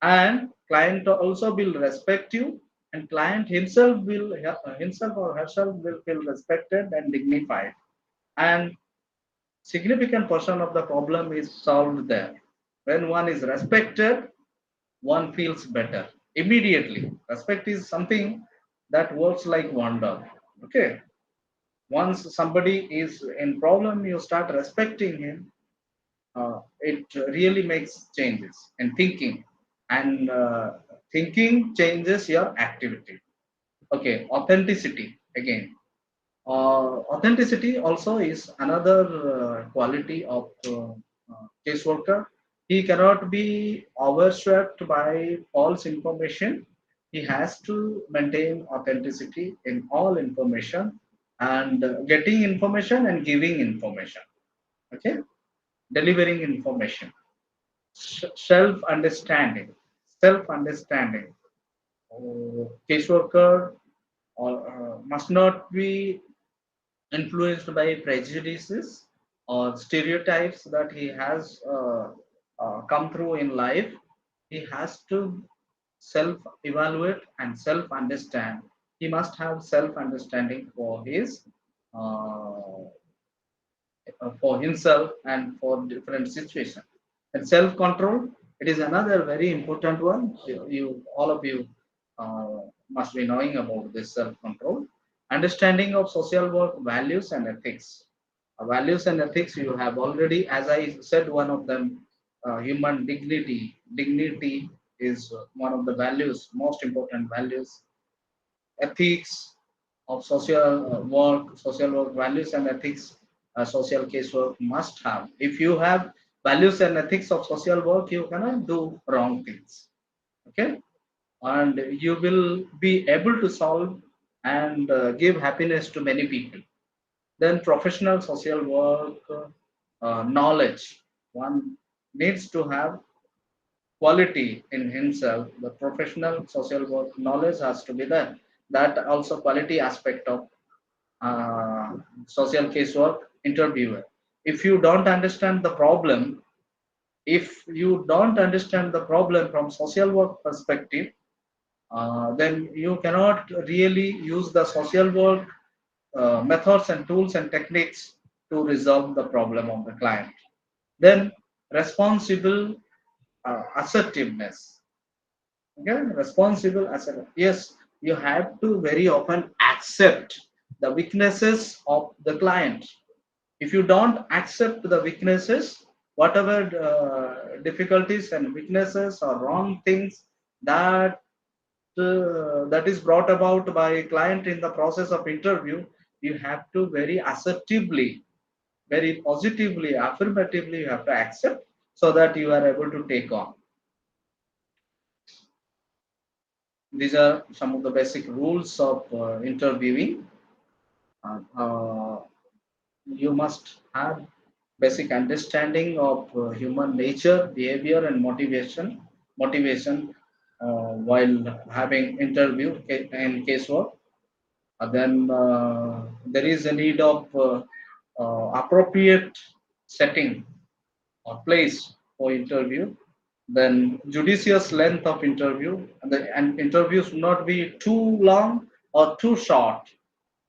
and client also will respect you, and client himself or herself will feel respected and dignified, and significant portion of the problem is solved there. When one is respected, one feels better immediately. Respect is something that works like wonder. Okay, Once somebody is in problem, you start respecting him. It really makes changes in thinking, and thinking changes your activity. Okay, authenticity again. Authenticity also is another quality of caseworker. He cannot be overswept by false information. He has to maintain authenticity in all information, and getting information and giving information. Okay, delivering information. Self understanding. Self understanding. Caseworker must not be influenced by prejudices or stereotypes that he has come through in life. He has to self evaluate and self understand. He must have self understanding uh, for himself and for different situations. And self control, it is another very important one. You all of you must be knowing about this self control. Understanding of social work values and ethics. Values and ethics, you have already, as I said, one of them, human dignity. Dignity is one of the values, most important values. Ethics of social work values and ethics, social casework must have. If you have values and ethics of social work, you cannot do wrong things. Okay, and you will be able to solve and give happiness to many people. Then professional social work knowledge. One needs to have quality in himself. The professional social work knowledge has to be there. That also quality aspect of social casework interviewer. If you don't understand the problem, if you don't understand the problem from social work perspective, then you cannot really use the social work methods and tools and techniques to resolve the problem of the client. Then responsible assertiveness. Okay, responsible assertiveness. Yes, you have to very often accept the weaknesses of the client. If you don't accept the weaknesses, whatever difficulties and weaknesses or wrong things that that is brought about by client in the process of interview, you have to very assertively, very positively, affirmatively, you have to accept, so that you are able to take on. These are some of the basic rules of interviewing. Uh, you must have basic understanding of human nature, behavior, and motivation while having interview in casework. Then there is a need of appropriate setting or place for interview. Then judicious length of interview, and interviews should not be too long or too short.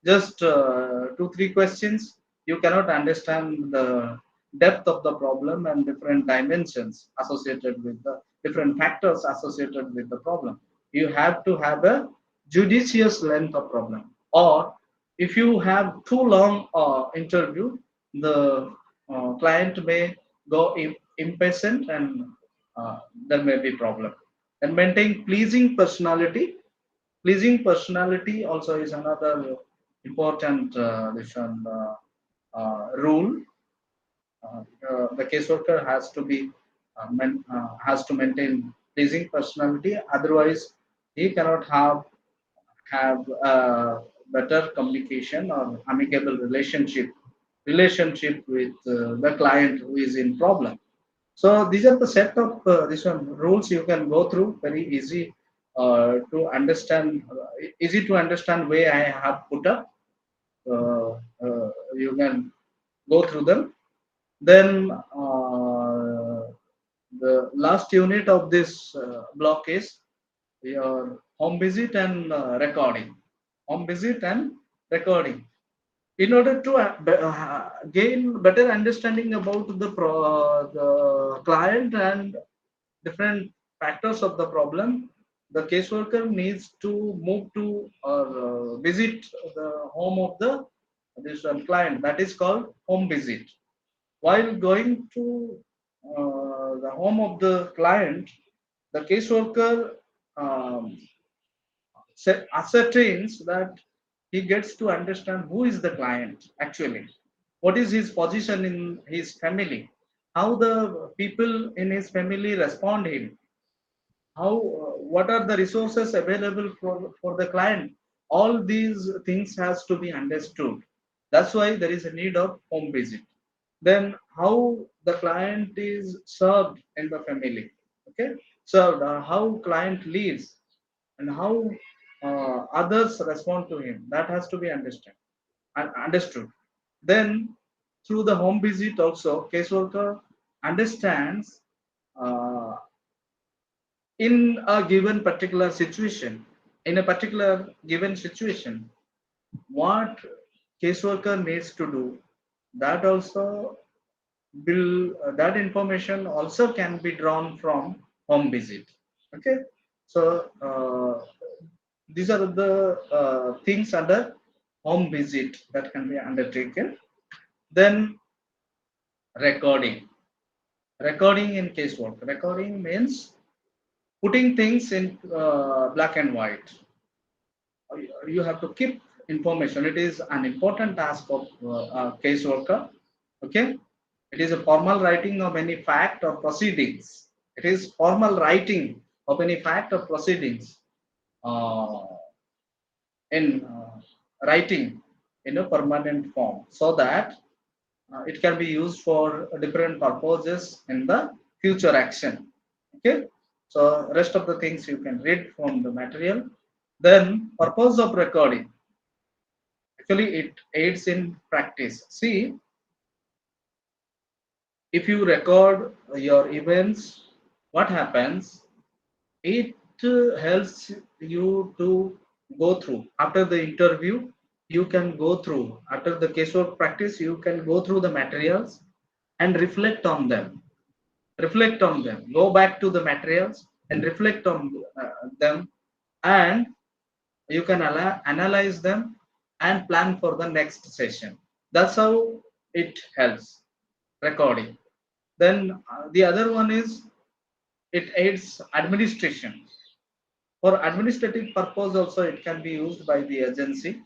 Just 2 3 questions, you cannot understand the depth of the problem and different dimensions associated with the different factors associated with the problem. You have to have a judicious length of problem. Or if you have too long interview, the client may go impatient, and there may be problem. And maintain pleasing personality. Pleasing personality also is another important rule. The caseworker has to maintain pleasing personality. Otherwise, he cannot have better communication or amicable relationship with the client who is in problem. So these are the set of this one rules you can go through, very easy to understand, easy to understand way I have put up. You can go through them. Then the last unit of this block is your home visit and recording. Home visit and recording. In order to gain better understanding about the client and different factors of the problem, the caseworker needs to move to or visit the home of the this one client, that is called home visit. While going to the home of the client, the caseworker um, ascertains that he gets to understand who is the client actually, what is his position in his family, how the people in his family respond him, how what are the resources available for the client. All these things has to be understood. That's why there is a need of home visit. Then how the client is served in the family, okay, served, how client lives and how others respond to him, that has to be understood. Then through the home visit also, caseworker understands uh, in a given particular situation, in a particular given situation, what caseworker needs to do. That also will that information also can be drawn from home visit. Okay, so these are the things under home visit that can be undertaken. Then recording. Recording in casework. Recording means putting things in black and white. You have to keep information. It is an important task of a caseworker. Okay, it is a formal writing of any fact or proceedings. It is formal writing of any fact or proceedings uh, in writing in a permanent form, so that it can be used for different purposes in the future action. Okay, so rest of the things you can read from the material. Then purpose of recording, actually it aids in practice. See, if you record your events, what happens, it helps you to go through after the interview. You can go through after the casework practice, you can go through the materials and reflect on them, go back to the materials and reflect on them, and you can analyze them and plan for the next session. That's how it helps, recording. Then the other one is it aids administration. For administrative purpose also it can be used by the agency.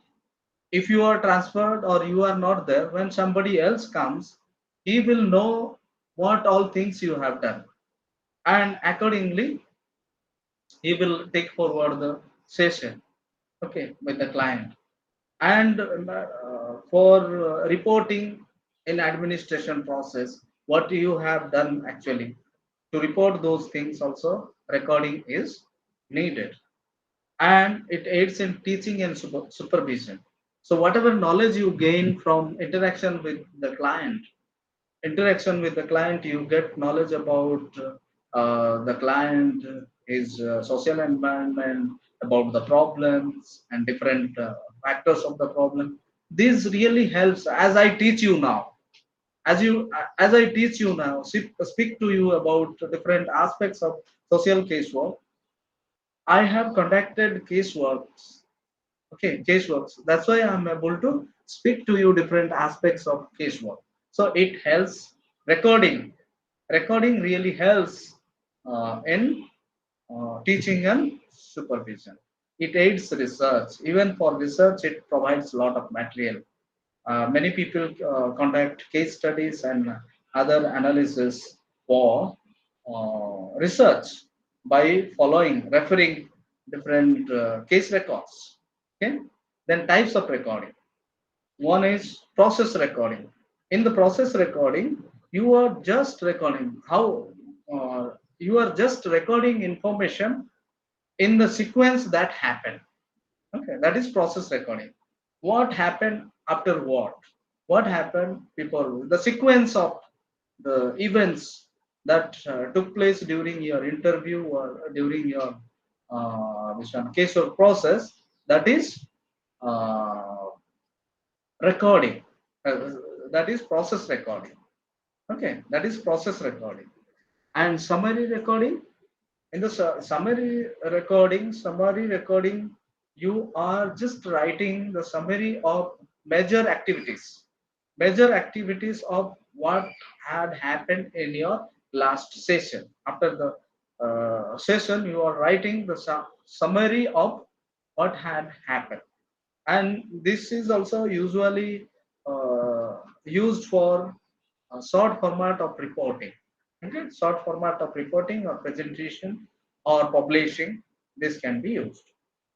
If you are transferred or you are not there, when somebody else comes, he will know what all things you have done, and accordingly he will take forward the session, okay, with the client. And for reporting in administration process, what you have done actually, to report those things also recording is needed. And it aids in teaching and supervision. So whatever knowledge you gain from interaction with the client, you get knowledge about the client, his social environment, about the problems and different factors of the problem. This really helps. As I teach you now, as I teach you now, speak to you about different aspects of social casework. I have conducted caseworks. Okay, caseworks. That's why I'm able to speak to you different aspects of casework. So it helps. Recording. Recording really helps in teaching and supervision. It aids research. Even for research, it provides a lot of material. Many people conduct case studies and other analysis for research by referring different case records. Okay, then types of recording. One is process recording. In the process recording, you are just recording you are just recording information in the sequence that happened. Okay, that is process recording. What happened after what? What happened before? The sequence of the events that took place during your interview or during your this one case or process. That is uh, recording. That is process recording. Okay, that is process recording. And summary recording. In the summary recording, you are just writing the summary of major activities, major activities of what had happened in your last session. After the session, you are writing the summary of what had happened, and this is also usually used for a short format of reporting. Okay, short format of reporting or presentation or publishing, this can be used.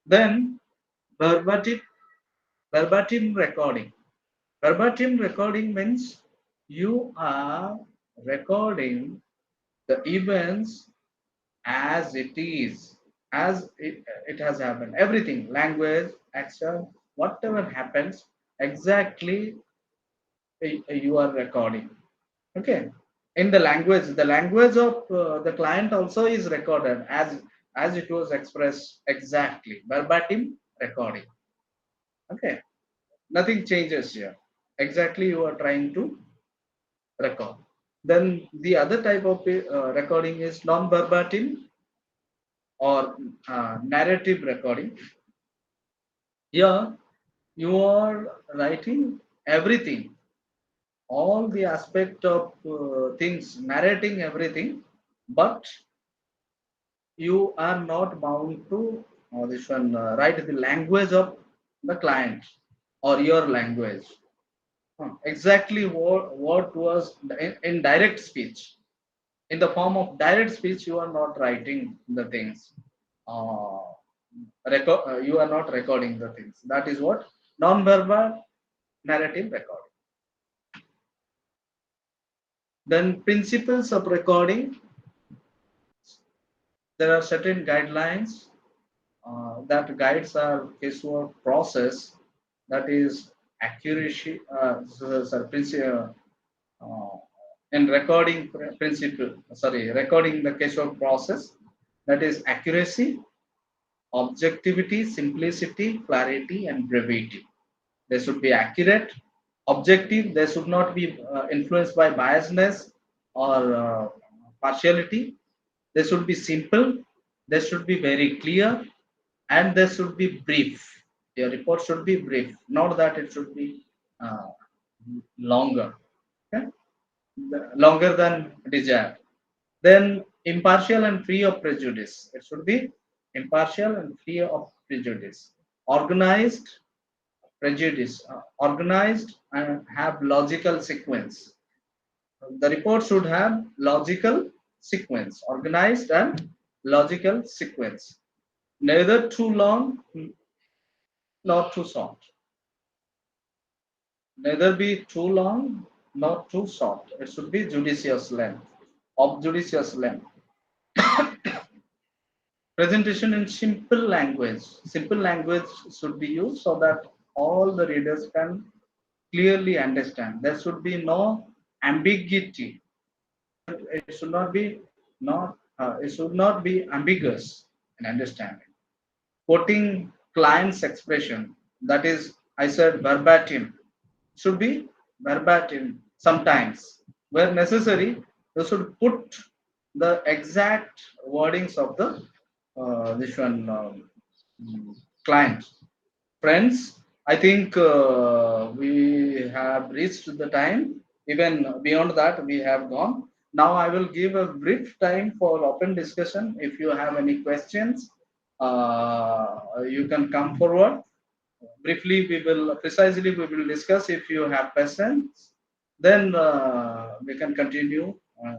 Then verbatim verbatim recording. Verbatim recording means you are recording the events as it is, as it has happened. Everything, language, action, whatever happens, exactly you are recording. Okay. In the language of the client also is recorded as it was expressed exactly. Verbatim recording. Okay. Nothing changes here. Exactly you are trying to record. Then the other type of recording is non-verbatim or narrative recording. Here you are writing everything, all the aspect of things, narrating everything, but you are not bound to this one write the language of the client or your language. Exactly what was in direct speech, in the form of direct speech, you are not writing the things. Uh, you are not recording the things. That is what non-verbal narrative recording. Then principles of recording. There are certain guidelines that guides our casework process. That is accuracy. Uh, in recording principle. Sorry, recording the casework process. That is accuracy, objectivity, simplicity, clarity, and brevity. They should be accurate, objective. They should not be influenced by biasness or partiality. They should be simple. They should be very clear, and they should be brief. Your report should be brief, not that it should be uh, longer, okay? Longer than desired. Then impartial and free of prejudice. It should be impartial and free of prejudice. Organized, organized and have logical sequence. The report should have logical sequence, organized and logical sequence. Neither too long nor too short. Neither be too long nor too short. It should be judicious length, of judicious length. Presentation in simple language. Simple language should be used so that all the readers can clearly understand. There should be no ambiguity. It should not be it should not be ambiguous in understanding. Quoting client's expression, that is, I said verbatim, should be verbatim. Sometimes, where necessary, they should put the exact wordings of the this one client. Friends, I think we have reached the time. Even beyond that, we have gone. Now, I will give a brief time for open discussion. If you have any questions, you can come forward. Briefly, we will discuss. If you have questions, then we can continue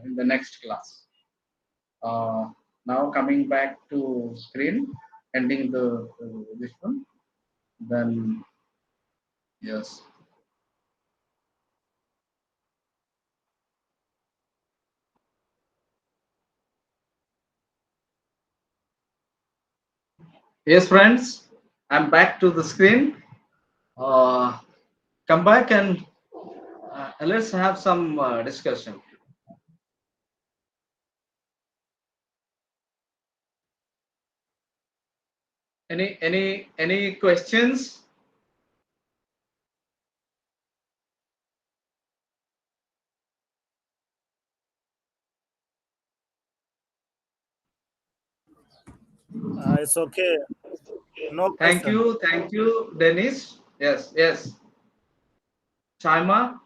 in the next class. Uh, Now coming back to screen, ending the this one. Then yes. Yes, friends, I'm back to the screen. Uh, Come back and let's have some discussion. Any questions? It's okay. No question. Thank you, Dennis. Yes, yes. Chaima,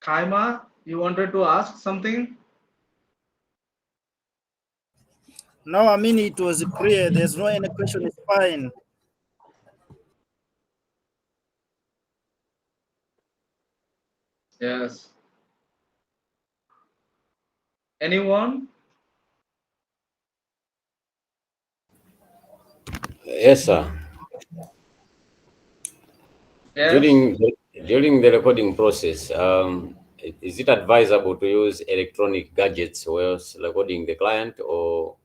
Kaima, you wanted to ask something? No, I mean it was clear. There's no any question. It's fine. Yes. Anyone? Yes, sir. Yes. During the recording process, is it advisable to use electronic gadgets whilst recording the client, or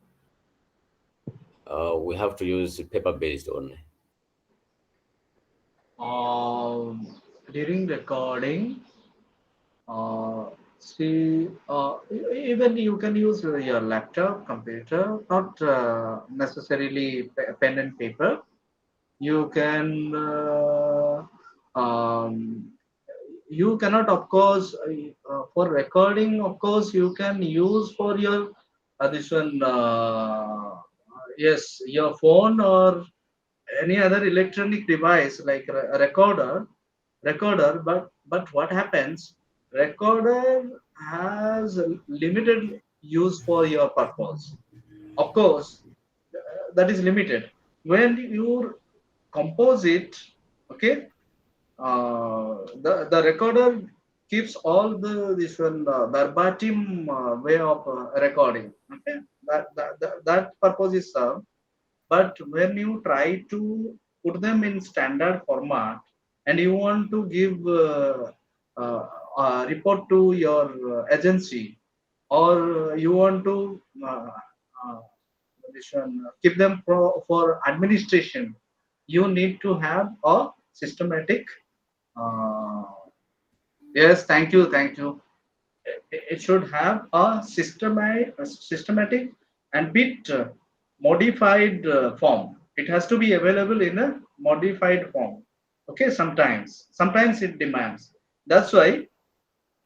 we have to use paper-based only? During recording, see, even you can use your laptop, computer, not necessarily pen and paper. You can, you cannot, of course, for recording, of course, you can use for your this one, yes, your phone or any other electronic device like a recorder, but what happens, recorder has a limited use for your purpose, of course, that is limited when you compose it. Okay, the recorder keeps all this one verbatim way of recording. Okay, that purpose is served. But when you try to put them in standard format and you want to give uh, a report to your agency, or you want to uh, keep them for administration, you need to have a systematic. Uh, yes, thank you. It should have a systematic and bit modified form. It has to be available in a modified form. Okay, sometimes it demands. That's why,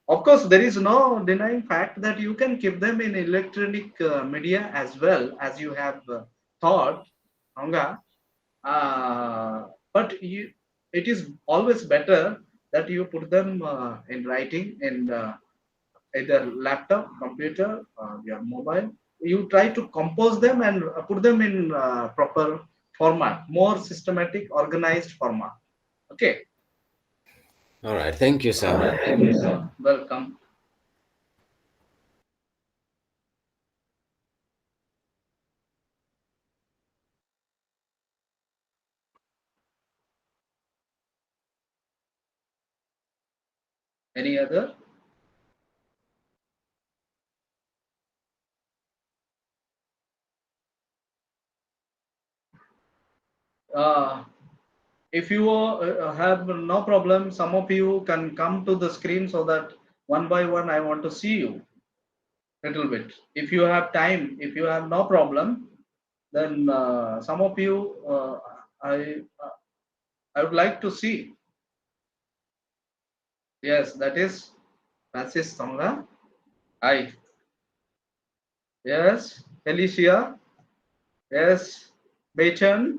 of course, there is no denying fact that you can keep them in electronic media as well as you have thought, Anga. But it is always better that you put them in writing in either laptop, computer, your mobile. You try to compose them and put them in proper format, more systematic, organized format. Okay. All right. Thank you, sir. All right. Thank you, sir. Welcome. Any other? Uh, if you have no problem, some of you can come to the screen so that one by one I want to see you little bit. If you have time, if you have no problem, then some of you I would like to see. Yes, that is Francis Songa. Hi. Yes, Felicia. Yes, Bachan.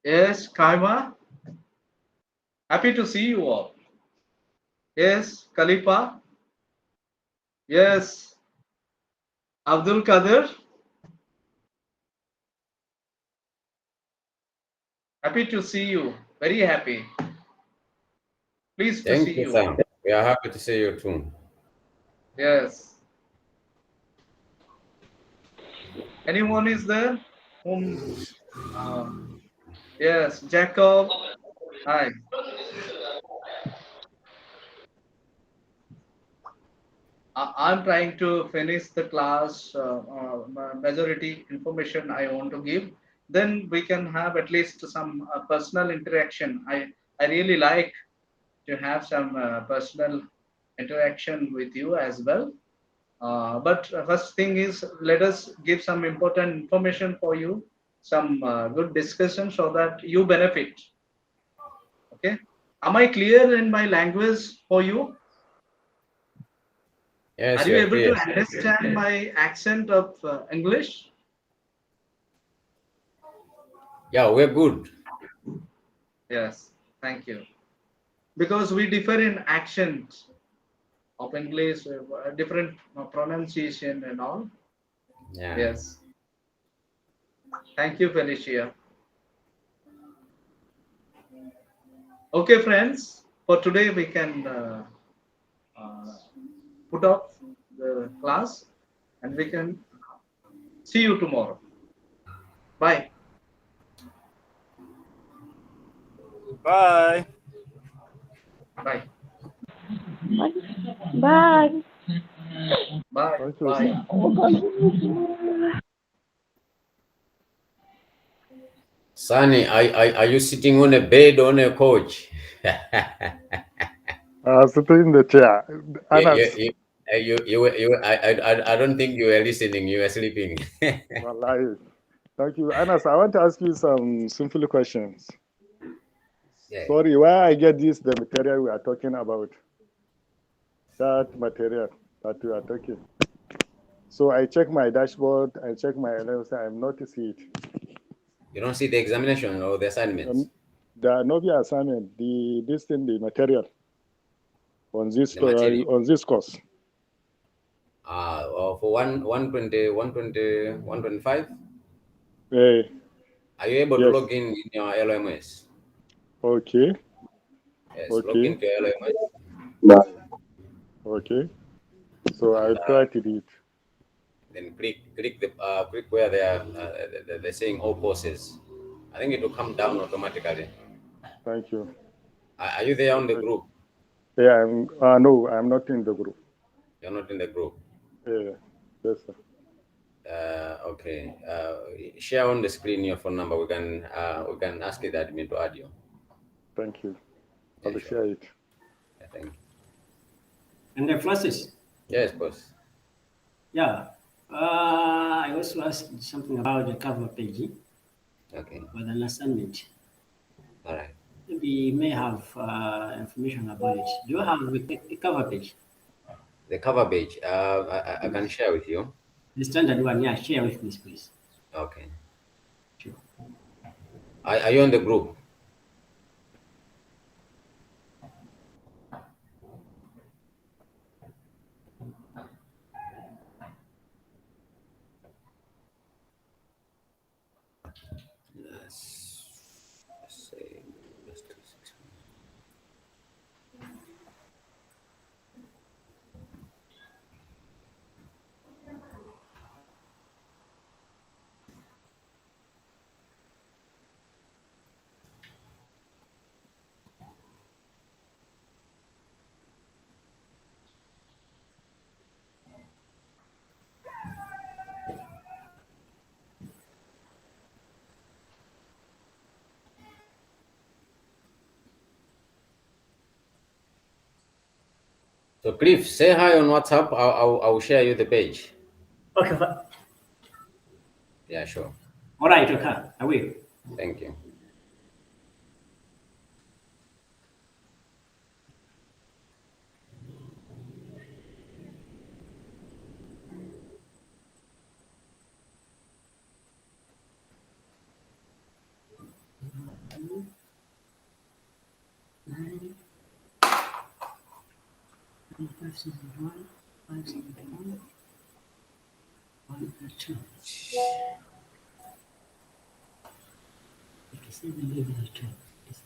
Yes, Kaima. Happy to see you all. Yes, Khalifa. Yes, Abdul Kadir. Happy to see you. Very happy. Pleased to see Thank you, you. sir. We are happy to see you too. Yes. Anyone is there? Whom? Uh, yes, Jacob. Hi. I'm trying to finish the class, majority information I want to give. Then we can have at least some personal interaction. I really like to have some personal interaction with you as well. But first thing is, let us give some important information for you, some good discussion so that you benefit. Okay. Am I clear in my language for you? Yes, Are you you are able clear. to understand my accent of English? Yeah, we're good. Yes, thank you. Because we differ in accent of English, different pronunciation and all. Yeah. Yes. Thank you, Felicia. Okay, friends. For today, we can uh, put off the class, and we can see you tomorrow. Bye. Bye. Bye. Bye. Bye. Thank you, Bye. sir. Sunny, are you sitting on a bed or on a couch? Sitting in the chair. Anas, I don't think you were listening. You were sleeping. wallahi. Thank you. Anas, I want to ask you some simple questions. Yeah. Sorry, where I get this, the material we are talking about, that material that we are talking. So I check my dashboard, I check my LLC, I'm not to see it. You don't see the examination or the assignments. The Novia assignment, the material The material. on this course. For 120, 120, 125. Eh, Are you able to yes. log in your LMS? Okay. Yes, log Okay. into your LMS. Okay. So And I'll try to do it. then click where they are they're saying all courses. I think it will come down automatically. Thank you. Are you there on the group? Yeah, no, I'm not in the group. You're not in the group. Yeah. Yes, sir. Okay. Share on the screen your phone number. We can ask the admin to add you. Thank you. Yeah, I'll sure. share it. Yeah, thank you. And the Francis, Yes, boss. yeah, I also asked something about the cover page Okay. with an assignment. All right. Maybe you may have information about it. Do you have a cover page? The cover page. I can share with you. The standard one, yeah, share with me, please. Okay. Sure. Are you on the group? Let's say let's do 6 minutes. So Cliff, say hi on WhatsApp. I'll share you the page. Okay, Yeah, sure. all right, okay, I will. Thank you. It's